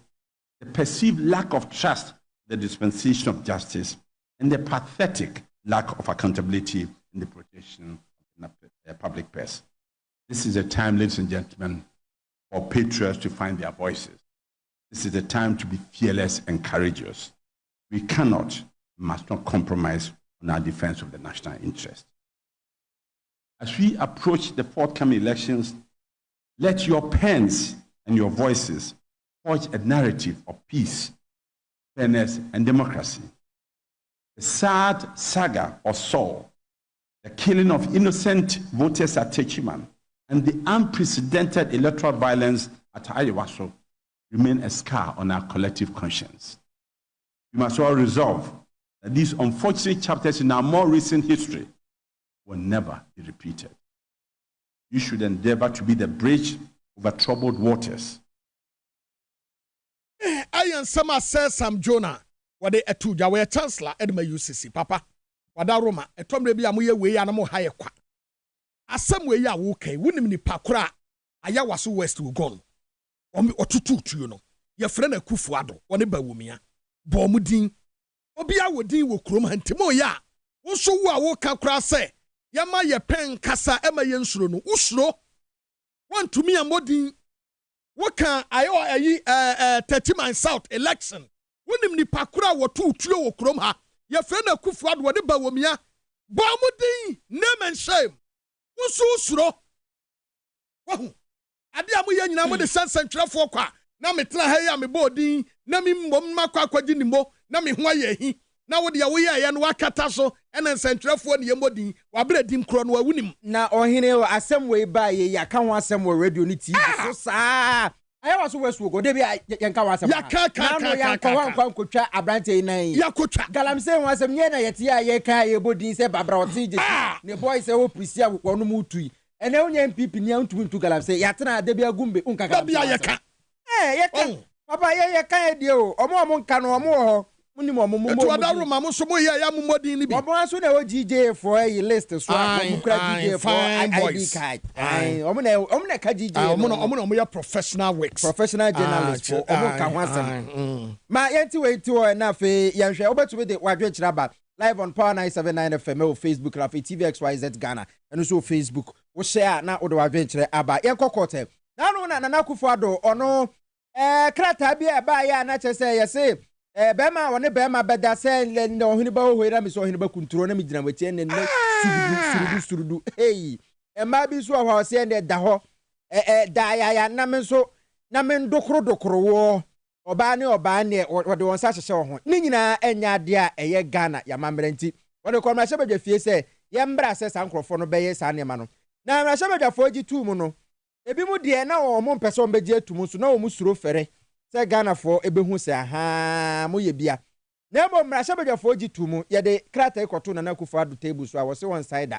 Speaker 7: the perceived lack of trust in the dispensation of justice, and the pathetic lack of accountability in the protection of the public purse. This is a time, ladies and gentlemen, for patriots to find their voices. This is a time to be fearless and courageous. We cannot, must not compromise on our defense of the national interest. As we approach the forthcoming elections, let your pens and your voices forge a narrative of peace, fairness, and democracy. The sad saga of Saul, the killing of innocent voters at Techiman, and the unprecedented electoral violence at Ayawaso remain a scar on our collective conscience. We must all resolve that these unfortunate chapters in our more recent history will never be repeated. You should endeavor to be the bridge over troubled waters.
Speaker 1: I am some says some Jonah, what they atuja were chancellor Edma UCC, Papa, Wadaroma, a Tom Rebi Amuye way animal higher qua. As some way ya woke, wouldn't ni pakra, Ayawasu West will gone. Or to you know, your friend a kufuado, one a bawumia, Bomudin, Obia would deal with Krum and Timoya. Also, wa woka cra say, Yama ye pen kasa Emma Yensruno, Usro. One to me a modin. Waka ayo 30 South election. Wouldn't ni pakura were 2 trio kromha. Your friend a kufuado, one a bawumia, Bomudin, name and shame. Usro. Wahoo. Adiamu ye nyina mo de central for kwa na metena ha ya me bodin na me mbom makwa kwaji nimo na me ho aye hi na wo de ya wo ye no wakata so ena central for ne yemodin wa bra dim kro no awunim
Speaker 2: na ohene asem we ba ye ya ka ho asem wo radio ni TV so saa aya waso wesu go de bi ye nka wasem
Speaker 1: ya ka
Speaker 2: nkotwa abrante nan
Speaker 1: ya kotwa
Speaker 2: Galamsey ho asem ye na ye te ye ka ye bodin se babra oti je ne boy se wo prisi akokọ no mu tui ene onye MPP ni antu Galamsey ya tena de bia gumbe unka Galamsey
Speaker 1: ya ka
Speaker 2: ye papa ye ka e de o omo nka no omo ho munim omo mo
Speaker 1: to Wadaroma mo so mo ye ya momodin ni bi
Speaker 2: omo aso na o GJ for a list so omo kra GJ for ID card omo na ka GJ
Speaker 1: omo ya professional works
Speaker 2: professional journalist for omo ka ho asem ma yenti we ti o na fe yanhwe obetu de wadwe kira ba live on Power 979 FM or Facebook la TVXYZ Ghana and also Facebook we share na odo adventure aba ye kokote na no na Kufuado ono krata bia ba ya na chese ye se bema woni bema beda se le ohini ba hohira mi so ohini ba kunturo na mi gina wetie ne surudu hey ma bi so ho se ne da ho da ya na me so na me ndokoro wo oba ne wode won sa hyehye wo ho ni nyina enya de a eye Ghana ya mamrenti wode ko ma hyebadwa fie se ye mbra se sa nkrofo no beye sa nema no na ma hyebadwa fo gi tu mu no ebi mu de na wo mo mpese on beji atu so na wo mu suro fere se Ghana fo ebehu se aha mo ye bia na mo mbra hyebadwa fo gi tu mu ye de krata ikoto na Kufuado table so a wo se one side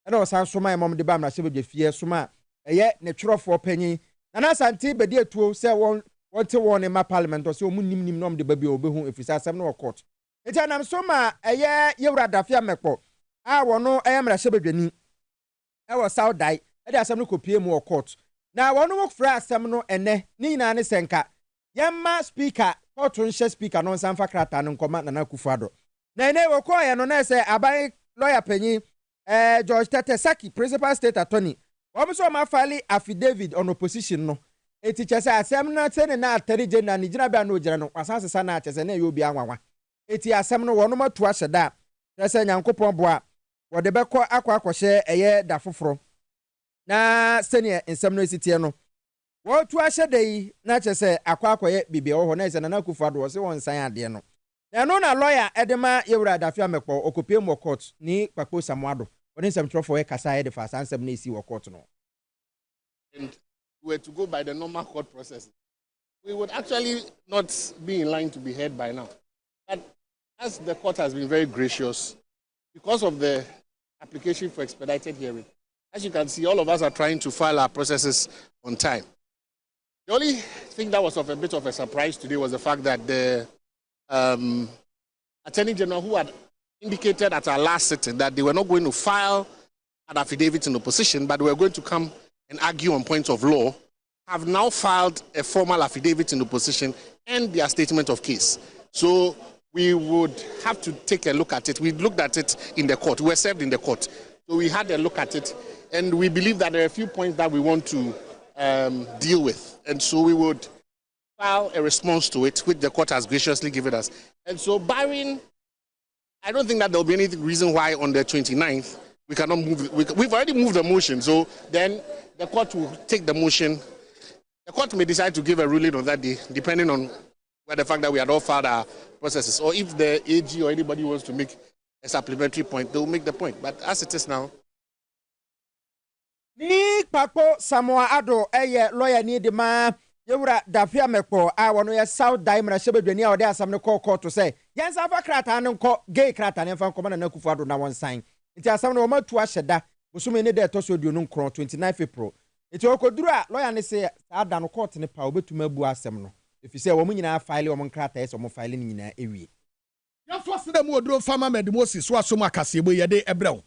Speaker 2: ɛna ɔsan soma yɛ mom de ba mmarahyɛbadwa fie soma ɛyɛ ne twerɛfoɔ panyin na asante bɛdi atuo sɛ wɔte wɔn ma parliament sɛ ɔmu nim nom de ba bi ɔbɛhu efisɛ asɛm no wɔ court enti anam so ma ɛyɛ yɛwura dafia mɛkpɔ a wɔno ɛyɛ mmarahyɛbadwani ɛwɔ Saudai ɛde asɛm no kɔpie mu wɔ court na wɔno mo frɛ asɛm no ɛnɛ ne nyinaa ne sɛnka yɛmma speaker court nhyɛ speaker no nsa mfa krataa no nkɔma Nana Akufo-Addo na ɛnɛ wɔkɔɔyɛ no na sɛ aban lawyer panyin George Tete Saki principal state attorney wɔn nso ma file affidavit on opposition no eti kyɛ sɛ asɛm no sɛ ne na atari gye na ne gyina bia no gyina no wasan sesa na kyɛ sɛ na ɛyɛ obi anwanwa eti asɛm no wɔn ma tu ahyɛ da kyɛ sɛ Nyankopɔn boa wɔde bɛkɔ akɔhyɛ ɛyɛ da foforo na sɛnea nsɛm no esitie no wɔtu ahyɛ da yi na kyɛ sɛ akɔyɛ bibia wɔ hɔ na sɛ Nana Akufo-Addo wɔ sɛ wɔn nsan adeɛ no na no na lawyer edema yewura dafia mekɔ okopie mu court ni Kpakpo Samuado oni nsɛm twerɛfoɔ yɛ kasa yɛ de fa sansɛm na esi wɔ court no.
Speaker 8: And we were to go by the normal court process, we would actually not be in line to be heard by now. But as the court has been very gracious, because of the application for expedited hearing, as you can see, all of us are trying to file our processes on time. The only thing that was of a bit of a surprise today was the fact that the Attorney General, who had indicated at our last sitting that they were not going to file an affidavit in opposition, but were going to come and argue on points of law, have now filed a formal affidavit in opposition and their statement of case. So we would have to take a look at it. We looked at it in the court. We were served in the court. So we had a look at it, and we believe that there are a few points that we want to deal with. And so we would file a response to it, which the court has graciously given us. And so barring, I don't think that there will be any reason why on the 29th we cannot move. We've already moved the motion, so then the court will take the motion. The court may decide to give a ruling on that day, depending on where the fact that we had all filed our processes, or if the AG or anybody wants to make a supplementary point, they will make the point. But as it is now,
Speaker 2: ni Kpakpo Samuado lawyer ni de ma yewura dafia mekpo a wono ye Saudai mmarahyɛbadwani a ɔde asɛm no kɔ court sɛ yɛnsa fa krataa no nkɔ gay krataa no mfa nkɔma Nana Akufo-Addo na wɔnsan nti asɛm no wɔma tu ahyɛ da bosome ne da ɛtɔ so aduonu nkron 29 April nti okoduru a lawyer ne sɛ saa da no court ne pa obetuma abu asɛm no efisɛ wɔn nyinaa file wɔn krataa ɛsɛ wɔn file ne nyinaa ewie
Speaker 1: yɛfo se da mu oduro fama Med Moses so asom Kasiebo yɛde ɛbrɛw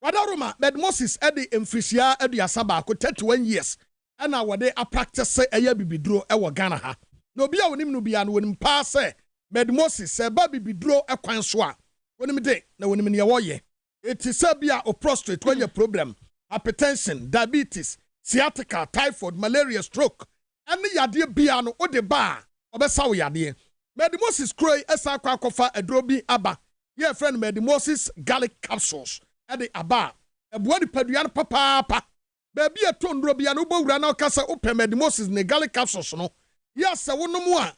Speaker 1: wadaroma Med Moses ɛde mfirisia aduasa baako 31 years ana wɔde apractice ɛyɛ bibiduro ɛwɔ Ghana ha na obi a wonim no bia no wonim pa sɛ Med Moses sɛ ba bibiduro ɛkwan so a wonim de na wonim ne yɛwɔyɛ eti sɛ bia o prostate wanya problem hypertension diabetes sciatica typhoid malaria stroke ɛne yadeɛ bia no ode ba ɔbɛsa wo yadeɛ Med Moses kroi ɛsa akwa akɔfa aduro bi aba yɛ friend Med Moses garlic capsules ɛde aba ɛboa nipadua no papaapa baby a tondro bia no bowura na kasa opɛ Med Moses ne garlic capsules no yɛsɛ wonom a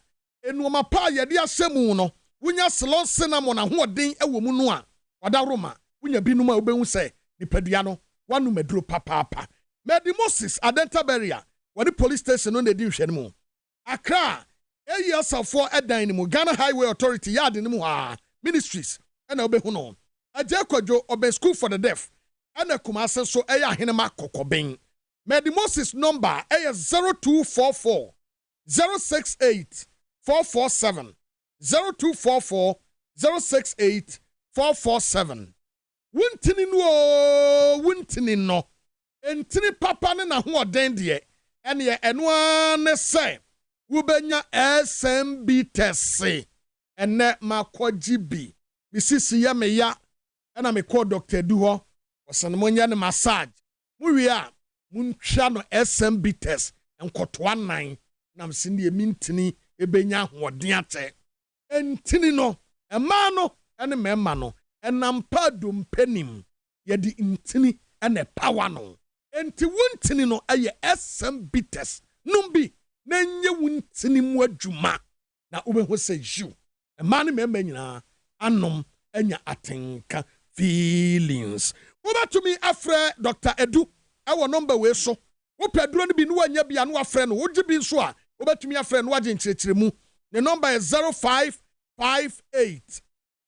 Speaker 1: enuoma pa yɛde ahyɛmu no wonya silon cinnamon ahoɔden ɛwɔ mu no a wadaroma wonya binum a wobɛhu sɛ nipadua no wanu meduro papaapa Med Moses adenta barrier wɔde police station no na di nhwɛ no mu Accra AESFo ɛdan ne mu Ghana Highway Authority yard ne mu ha ministries ɛna wobɛhu no agye kwadwo obe school for the deaf ɛna Kumase so ɛyɛ ahenema kokɔben Med Moses number ɛyɛ 0244 068 447 0244 068 447 wuntini no entini papa ne na hoɔden deɛ ɛne yɛ ɛnoa ne sɛ wobɛnya SMB test ɛnɛ makɔgye bi misisi ya meya ɛna mekɔ Dr. Du hɔ ɔsɛn mo nya ne massage muwie a muntwa no SMB test nkɔtoa nan nam sin de mintini ebenya hoɔden atɛ entini no ɛma no ɛne mɛma no ɛnam pa dompenim yɛde ntini ɛne power no enti wuntini no ɛyɛ SMB test numbi na nye wuntini mu adwuma na wobɛhu sɛ jiw ɛma ne mɛma nyinaa anom anya atenka feelings wobɛtumi afrɛ Dr. Edu ɛwɔ number we so wopɛ duro no bi no wanya bia no afrɛ no wogye bi nso a wobɛtumi afrɛ no wagye nkyerɛkyerɛ mu ne number is 0558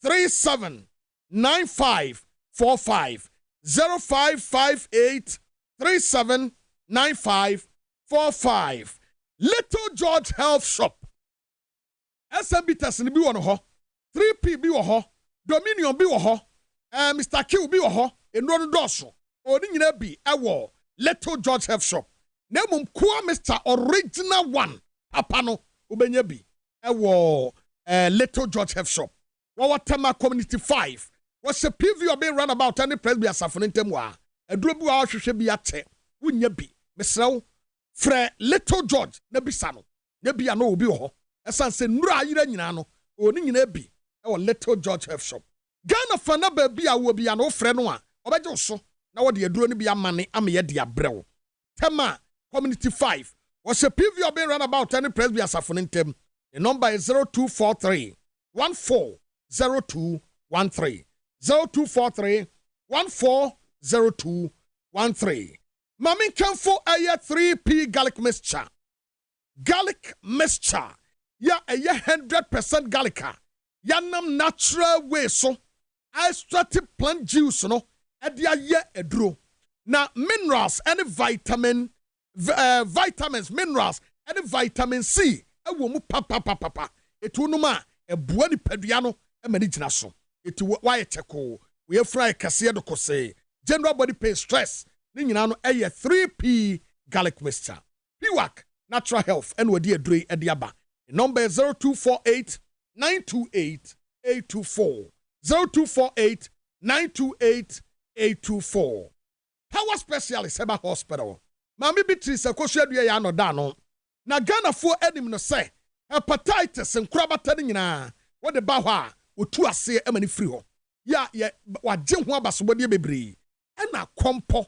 Speaker 1: 379545 0558 379545. Little George Health Shop. SMB Tessin bi wɔ no hɔ. 3P bi wɔ hɔ. Dominion bi wɔ hɔ. Mr. Q bi wɔ hɔ. Enuro no dɔso. Oni nyina bi ɛwɔ Little George Health Shop. Na mum kwa Mr. Original One. Papa no ubenya bi ɛwɔ Little George Health Shop. Wawa Tema Community 5. Was a PV or being run about any presby as a fonentemwa. A drubu hour should be at 10. Wouldn't you be, Miss Row? Fre Little George, Nebisano. Nebia no bio. As I say, Nura Yanano, or Ninyabi, or Little George Health Shop. Ghana for number be a will be an old friend one. Or so. Now what do you do? Be a money, I'm a dear bro. Tema Community 5. Was a PV or being run about any presby as a fonentem. The number is 0243 140213. 0243 140213. Mami Kanfo aya 3P garlic mixture. Garlic mixture. Ya aya 100% garlica. Yanam natural way so. Extracted plant juice no. Edia ye edro. Na minerals and vitamins, minerals and vitamin C. Ewo mu papa. Etu no ma ebua ni peduano e mani gyina so. Iti why cheko we fry Kasiebo kose general body pain stress ni nyina no 3P garlic mixture Piwak natural health and wadi adure ediaba. Number 0248 928 824 0248 928 824. Power specialist Heba Hospital. Mami Beatrice akohwedua ya no da no. Na Ghana fo enim no say hepatitis nkrabata ni nyina wo de ba ho a otu ase emani free ho. Ya waje ho abasobode bebre. Ena kompo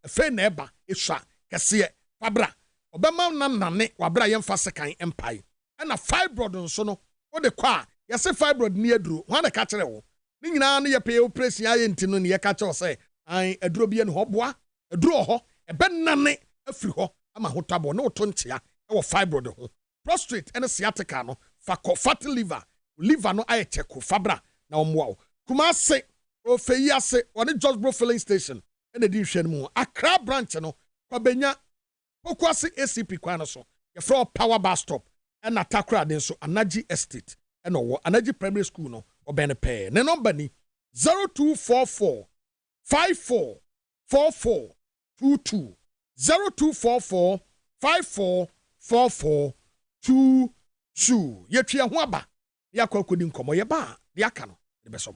Speaker 1: efe na eba ehwa kese fabra. Obema nane wabra yemfa sekan empire. Ena fibroid nso no wo de kwa yese fibroid ni aduro. Ho na ka kire wo. Ni nyina na ye pay operation aye ntino ne ye ka kire wo say an aduro bi ne ho boa. Aduro ho ebe nane afiri ho ama ho tabo na oto ntia e wo fibroid ho. Prostate and sciatica no fatty liver no aye cheko fabra na omwa Kumase o feyi ase one Georgebro filling station and di hwe mu Accra branch no kwabenya pokwase ACP kwan so ye fro power bus stop and Atakra den so Anaji estate and owo Anaji primary school no obene pair ne number ni 0244 544422 0244 5444 22 yetwa ho aba yakwakwodi nkomo ye ba de aka no de beso.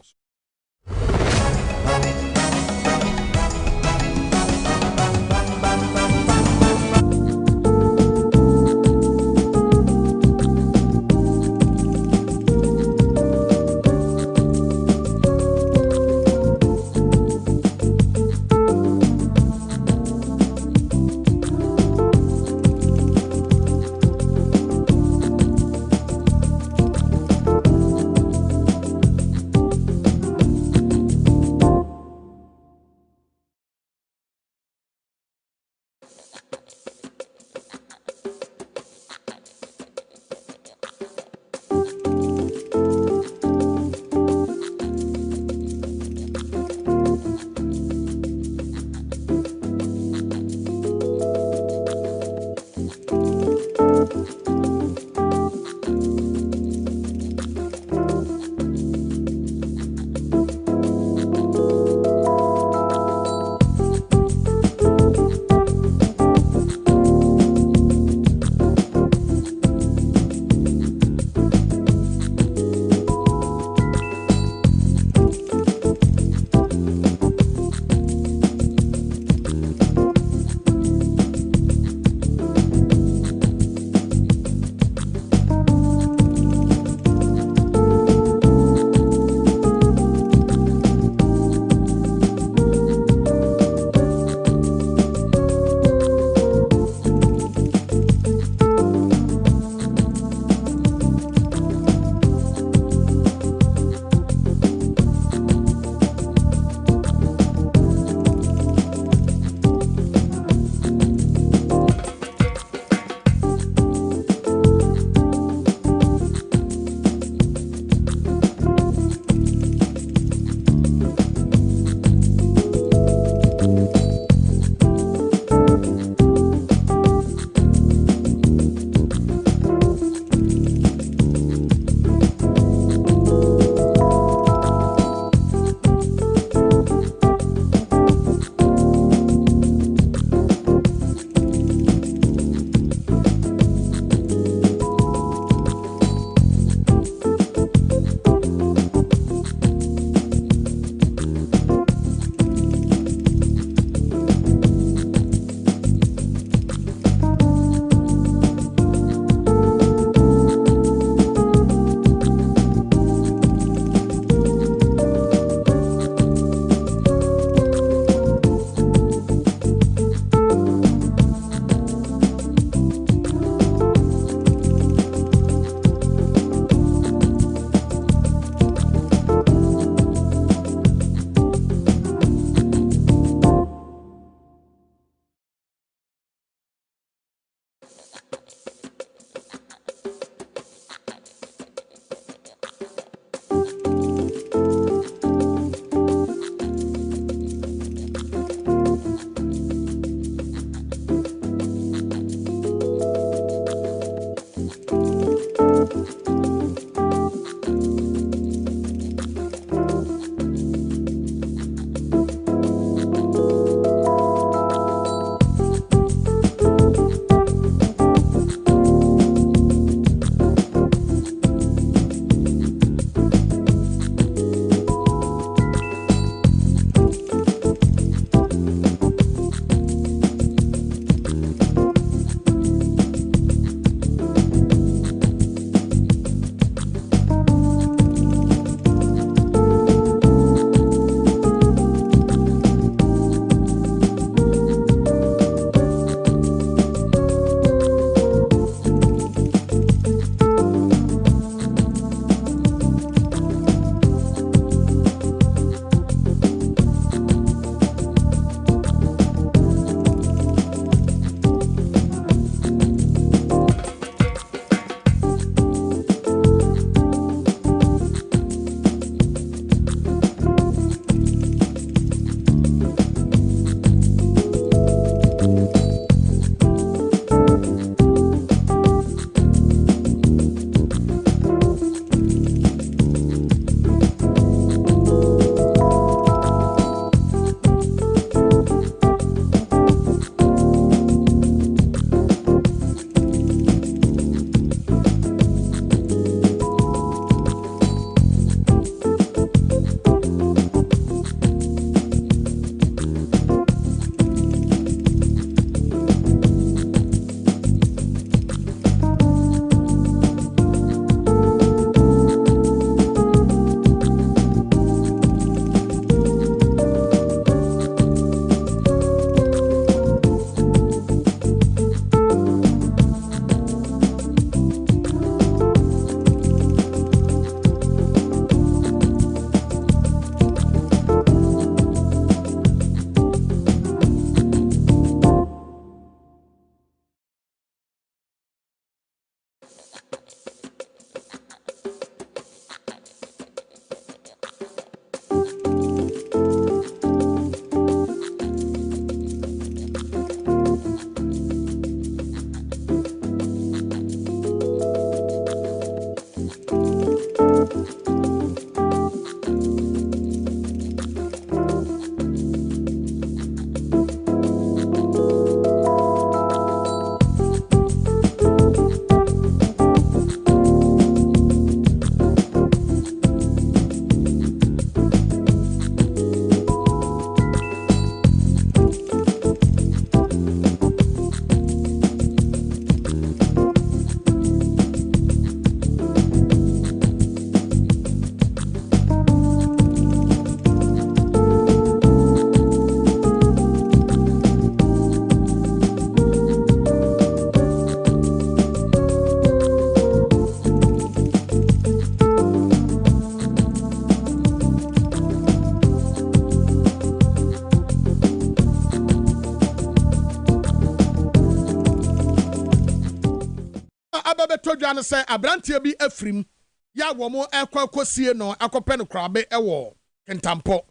Speaker 1: bia no say abrantie bi afrim ya wo mo ekwakosie no akopɛ no krabe ɛwɔ kentampo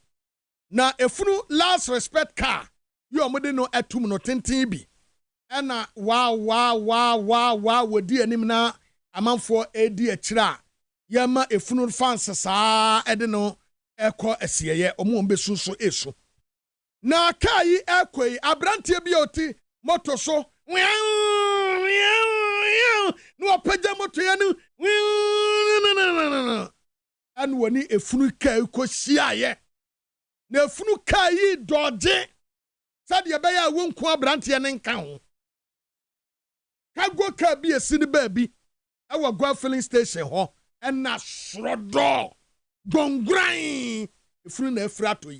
Speaker 1: na efunu last respect car yo mo de no atum no tenten bi ɛna wa wodi anim na amanfo edi akira yama efunu fans saa ɛde no ɛkɔ asieye omo besu so eso na kai ekoi abrantie bi oti moto so no apagya moto ya no an woni efunu kai ko siaye na efunu kai doje sade be ya wonku abrantie ne nka ho kago ka bi esi ne ba bi awa gwa filling station ho na srodo gongran efunu na afrato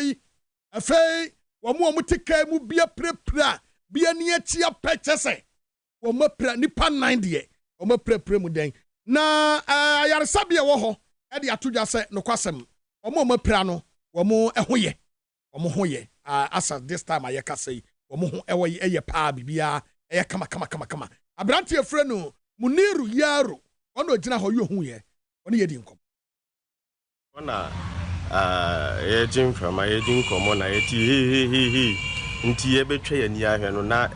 Speaker 1: yi afei womo tika mu bia prepra bia ne atia purchase womo pra nipa 9 de womo prepra mu den na ayaresabia wo ho e de atodwa se no kwasem womo pra no womo hoye asa this time ayeka sei womo ho ewoye eye pa bibia eye kama abranti efre no Muniru yaro ono gina ho yo hu ye ono ye di nkom
Speaker 9: ona yejin from yejin komo na yeti nti ye betwa ye ni ahwe no na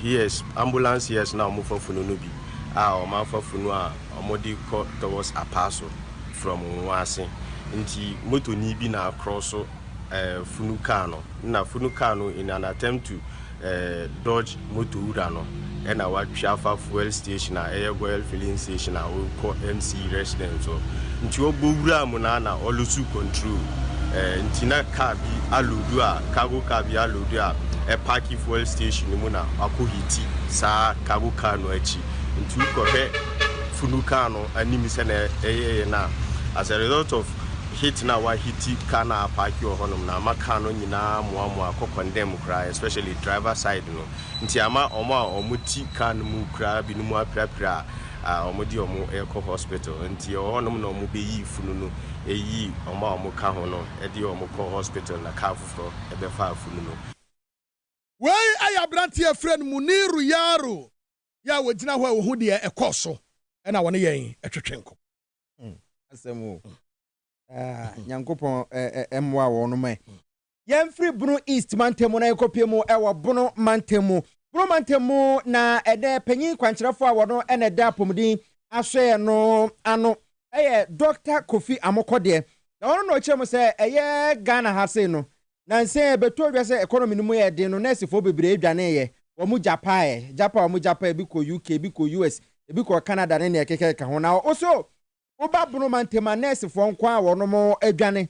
Speaker 9: yes ambulance yes na omo fafunu no bi omo fafunu a omo di ko towards Apaso from Nwase nti moto ni bi na cross funu car no na funu car no in an attempt to dodge moto ura no and our Chafa fuel station, air oil filling station, we call MC residence. So, into Bura Monana, or Lusu control, Tina Kabi, Aludua, Kago Kabi, Aludua, a Paki fuel station, Muna, Akuhiti, Sa, Kago Kanoechi, into Kohe, Funukano, and Nimisene, na. As a result of hit na wa hiti kana apaki ohonom na makano nyina moamo akokondem kra especially driver side no nti ama omuti kan mu kra bi no mu aprapra omodi omo eko hospital nti ohonom na omo beyi funu no eyi omo ka ho no e di omo ko hospital na ka fufro e be fa funu no
Speaker 1: wey aya branti e friend Muniru yaro ya wogina ho a wo hu de ekoso e na wone yen etwetwenko
Speaker 2: asemu nyankopon emwa wono mai yemfri Bunu East mantemu na ekopemu ewo Bunu mantemu na ede panyin kwankyerefo a wono ene da pomudin ahwe no ano Dr. Kofi Amokode na wono no kyerem se eye Ghana ha se no na nse beto dwa se economy no mu ye de no nurse fo bebre adwane ye wo mu Japan bi ko UK bi ko US bi ko Canada ne ekeke ka ho na oso Oba Bunu mantema nurse fo nkwa wono mo adwane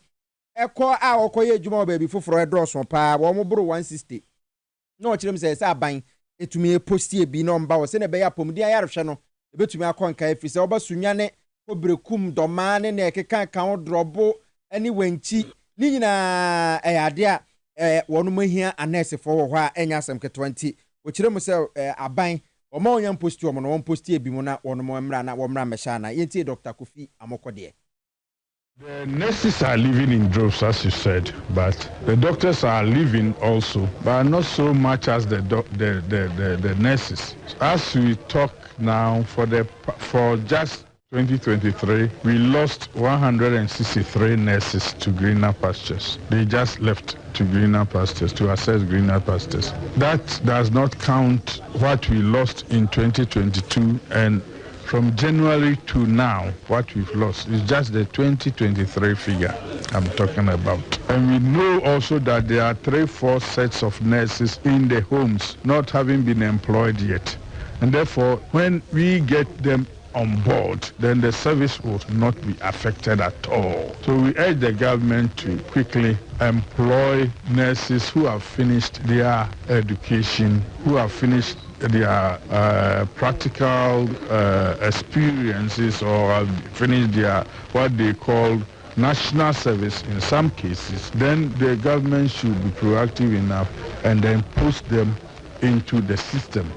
Speaker 2: eko a okoye adwuma oba bi foforo edroso pa wo mo boro 160 na o kirem se aban etumi posti bi no mba wo se ne be ya pomdi ayarhwe no ebetumi akonka efise oba sunwane obrekum domane na ekeka kan drobo ani wanchi ni nyina eyade a wono mo hia nurse fo wo ho a enya asem ke 20 o kirem se aban Oma onyam posti omo no won posti ebi mu na wono mo mra na wo mra mesha na yenti Dr. Kofi Amokode.
Speaker 10: The nurses are living in droves, as you said, but the doctors are living also, but not so much as the nurses. As we talk now, for just 2023, we lost 163 nurses to greener pastures. They just left to greener pastures, to access greener pastures. That does not count what we lost in 2022, and from January to now, what we've lost is just the 2023 figure I'm talking about. And we know also that there are 3-4 sets of nurses in the homes not having been employed yet. And therefore, when we get them on board, then the service will not be affected at all. So we urge the government to quickly employ nurses who have finished their education, who have finished their practical experiences, or have finished their what they call national service in some cases. Then the government should be proactive enough and then post them into the system.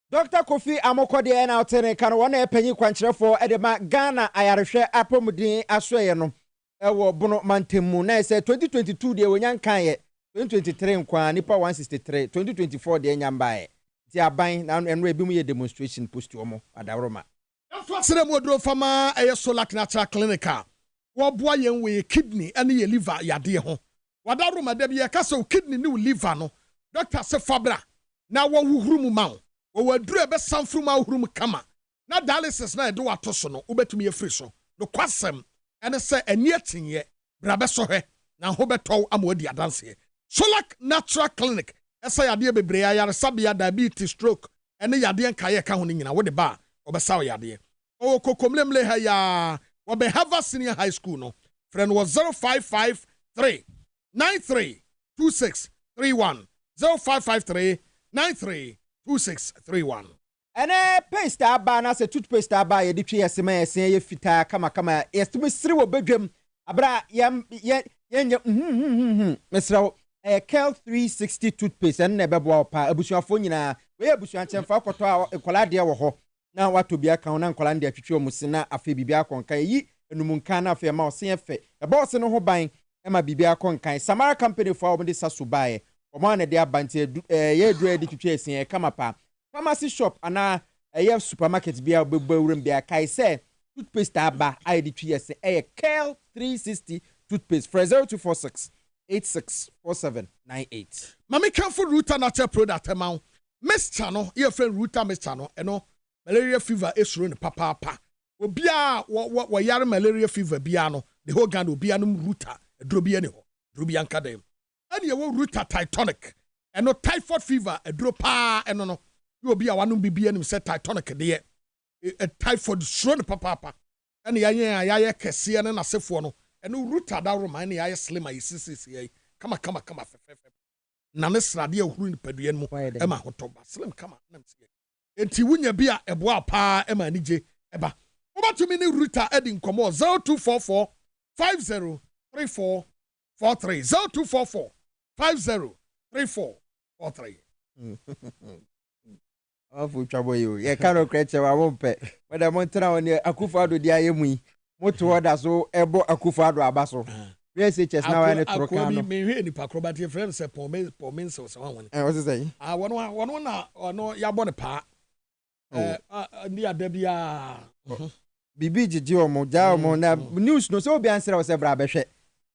Speaker 2: Dr. Kofi Amokode na otene kan wona epanyi kwankyerefo edema Ghana ayarehwe apomudin asoye no ewo Bunu mantemu na ese 2022 de wonyan kan ye 2023 nkwa nipa 163 2024 de nyambae ti aban na enro ebi mu ye demonstration post omo adaroma
Speaker 1: Sere mo dro fama Solak Natural Clinic wo boa yen we kidney ene ye liver yade ho wadaroma da bi ye ka so kidney ni liver no doctor se fabra na wo huhuru mu ma wo waduru ebe sanfru ma huhuru mu kama na dialysis na edo wato so no ubetumi ye free so no kwasem ene se eni atinye bra be so hwe na ho beto amodi adanse Solak Natural Clinic esa yade bebre ayare sabia diabetes stroke ene yade nkaye ka ho ni nyina wo de ba obesa yade o kokomlemle ha ya wo be Harvard Senior High School no friend was 0553 932631 0553 932631
Speaker 2: ene paste aba na se toothpaste aba ye de twe yesema yesen ye fita kama yesemi siri wo bedwam abra ye mesrawo Kel 360 toothpaste ene na bebo pa abusuafo nyina we abusuan chemfa koto ekola de wo ho na wato bia kan na nkola de atwetwe omusi na afa bibia konkan yi enumunkan na afa ma osen efe boss no ho ban ema bibia konkan Samara company for omo de saso bae omo na de abante ye dure de twetwe esen kama pa pharmacy shop ana ye supermarket bia obewuram bia kai say toothpaste aba ai de twi esen Kel 360 toothpaste for 0246 864798
Speaker 1: mami careful Ruta natural product amount Mr. no your friend Ruta Mr. no eno malaria fever esuro ne papa obia wo yare malaria fever bia no the whole gan obia no Ruta edro bia ne ho edro bia nka dem ene wo Ruta Titanic eno typhoid fever edro pa eno no you obia wanu bibia nim se Titanic de typhoid suro ne papa ene ya kese ne nasefo no eno Ruta da roma ene ya slim ayisisi kama fefe na ne srade ahuru ni paduan mu ema hotoba slim kama na msie enti wunya bia eboa pa ema nije eba obatumi ni Ruta edi nkomo 0244 503443 0244 503443
Speaker 2: afu twabo yo ye karo kreche wa wompe wada montra oni Akufo-Addo dia yemu moto oda so ebo Akufo-Addo abaso VSHS na wa ne troka no
Speaker 1: me hwe ni pakrobati friend se pomen so wan
Speaker 2: what is say
Speaker 1: wono na ono ya bo ne pa ndi adabia
Speaker 2: bibi jiji omo ja omo na news no so obi answer se bra behwe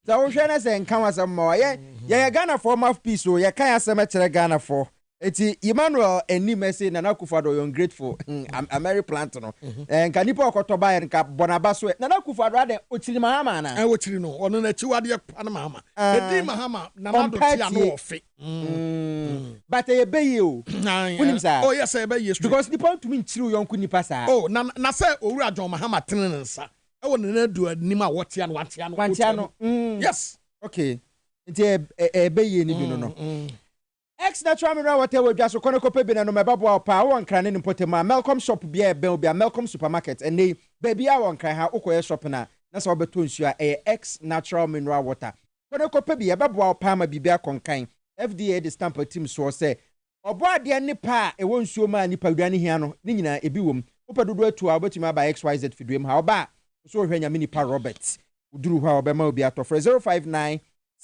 Speaker 2: za wo hwe na se nka wasam ma ye Ghana for mouthpiece o ye kan asem kire Ghana for eti Emmanuel eni message na Akufo-Addo you grateful Mary plant no nka nipa okotoba ye nka bonaba so na Akufo-Addo ade ochiri mahama na
Speaker 1: ochiri no ono na chiwade pa na mahama edi mahama na mado tia no ofe
Speaker 2: but ye be ye o unim sa
Speaker 1: oh yes ye be ye
Speaker 2: because nipa to me nchiri yonku nipa sa
Speaker 1: oh na say owura John Mahama tenen nsa e wo ne na du anim a wotia no watia no yes
Speaker 2: okay nti e be ye ni bi no Ex natural mineral water we just kono kope bi na no mebabo pa won kran ne potema Malcolm shop bia ben obi Malcolm supermarket and they baby a won kran ha ukoye shop na so obeto nsu a ex natural mineral water kono kope bi ebabo pa ma bibia konkan FDA the stamp team so say obo ade ne pa e won nsuo ma nipa duane hia no ni nyina ebi wom opedodo atu a obetumi aba XYZ fiduem ha oba so hwanya mini pa Robert uduru ha obema obi ato for 059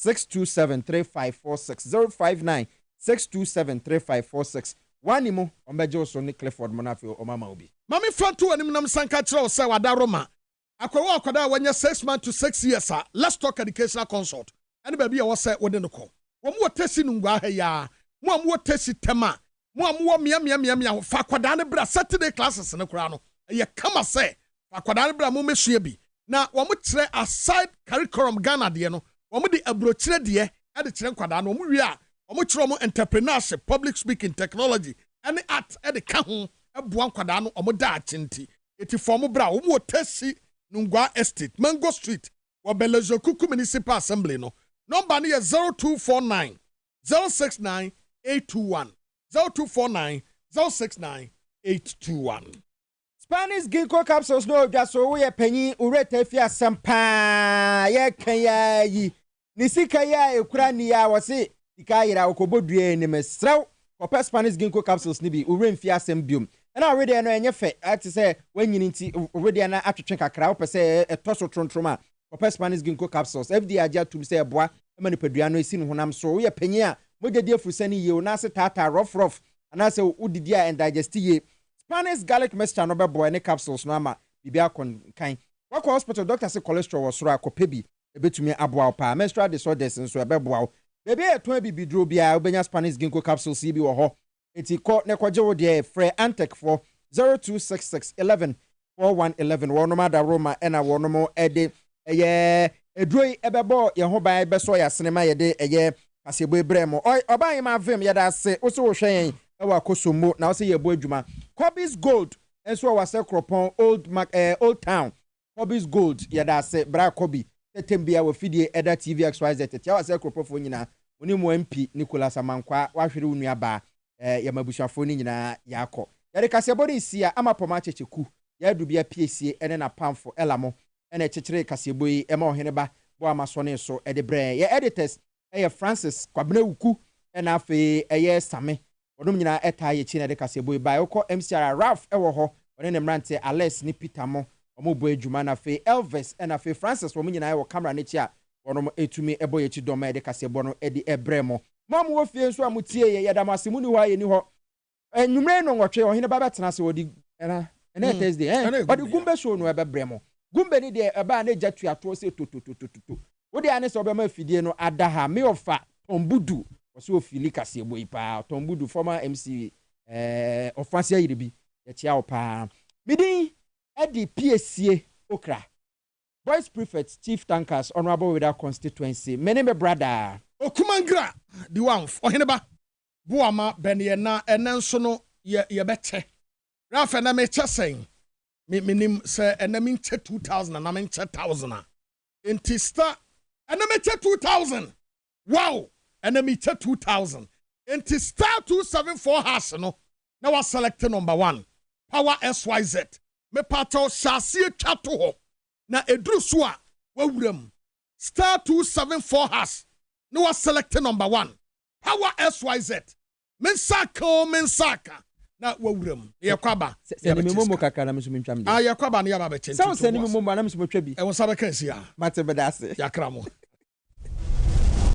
Speaker 2: 6273546 059 6273546 wanimo ombeje so ni Clifford Monafi omama obi
Speaker 1: mami fantu anim nam sanka kire se wadaroma akwawa akwada wanya 6 months to 6 years let's talk educational consult ani ba bia wo se wode ne ko wo mo tesi nungwa ha ya mo tesi tema mo mia fa akwada ne bra Saturday classes ne kura no ye kama se akwada ne bra mo mesua bi na wo mo kire aside curriculum Ghana de no wo mo di abrochire de e de kire akwada no mo wi a omo entrepreneurship, public speaking, technology, any art at the kahun, a buan quadano, omo da chinti. Iti formu bra, omo tesi Nungwa Estate, Mango Street, or Belezokuku Municipal Assembly no. Number near 0249 069 821 0249 069 821.
Speaker 2: Spanish ginkgo capsules no just so we penny urete fia sampa ye kaya yi nisika ya ekurani ya wase ikayira okobodue ne mesrew kopa Spanish ginkgo capsules ni bi uremfi asem biom na already no enye fe ati say wanyini nti already na atwetwe kakra wo pese etoso trontroma kopa Spanish ginkgo capsules FDA aja tum say eboa ma nipadua no esi no honam so wo ye panyi a mogya afurusani ye na ase tata rough ana sɛ udidi a and digest ye Spanish garlic mixture no bɛbɔ any capsules no ama bibia kan wakɔ hospital doctor say cholesterol was soro akɔpɛ bi ebetumi aboa pa menstrual disorders nso ɛbɛboa baby ɛtɔn bi biduro bia obenya Spanish ginkgo capsules bi wɔ hɔ enti kɔ ne kɔgye wo de frɛ Antec for 0266 11 4111 wɔnom ada Roma ɛna wɔnom ɛde ɛyɛ edroi ɛbɛbɔ yɛn ho ban bɛsɔ yɛ sinema yɛde ɛyɛ Kasiebo ebremo ɔban yɛ ma vim yɛda ase wo so wo hwɛ yɛn ɛwɔ akosomo na wo se yɛ bo adwuma Kobe's Gold enso wa se kropon old town Kobe's Gold yɛda ase bra Kobe tetembia wo fidie Eda TV XYZ tetia wa se kropon fo nyina oni mo MP Nicholas Amankwa wa hwere unua ba ya mabushafo ni nyina yakɔ yɛde Kasiebo de sia ama poma checheku yɛdu bia PSA ene na pamfo elamo ene chechire Kasiebo yi ema ohene ba bo amasone so ede bre ye editors eye Francis Kwabena Wuku ena afi eye Same odum nyina eta ye chi na de Kasiebo yi ba ukɔ MCR Ralph ewo hɔ one ne mrante Alex ni Peter mo omo bo adwuma na afi Elvis ena afi Francis wo nyina ewo camera ne chi a wonom etumi ebo ye chi dɔma de Kasiebo no edi ebre mo mom wo fie nso amutie ye yadamase mu ni hɔ ye ni hɔ enwumre no nwɔtwe ohene ba betena se odi ena Thursday odi gumbe show no ebebre mo gumbe ni de eba na gya tuato se to wode ane sɛ obema fidie no adaha me ofa tombudu wɔse ofili Kasiebo yi pa tombudu former MC ofansi ayiribi ya chia opa midin edi PSA okra Vice Prefect Chief Tankers Honorable with our constituency many me brother
Speaker 1: okumangra di wanf oheneba boama beniena enenso no ye bete rafa na me chesen minim se enami nche 2000 na me nche 1000 enti star enami nche 2000 wow enami nche 2000 enti star 274 hash no na wa select number 1 power SYZ me pato shasie twato ho na eduru so a wawuram star 274 hash na wa select number 1 power SYZ mensaka na wawuram yekwaba
Speaker 2: seni memo kaka na mso mentwam de
Speaker 1: yekwaba na yaba be
Speaker 2: chenti so seni memo na mso metwa bi
Speaker 1: e wo sabe kan sia
Speaker 2: mate bedase
Speaker 1: yakramo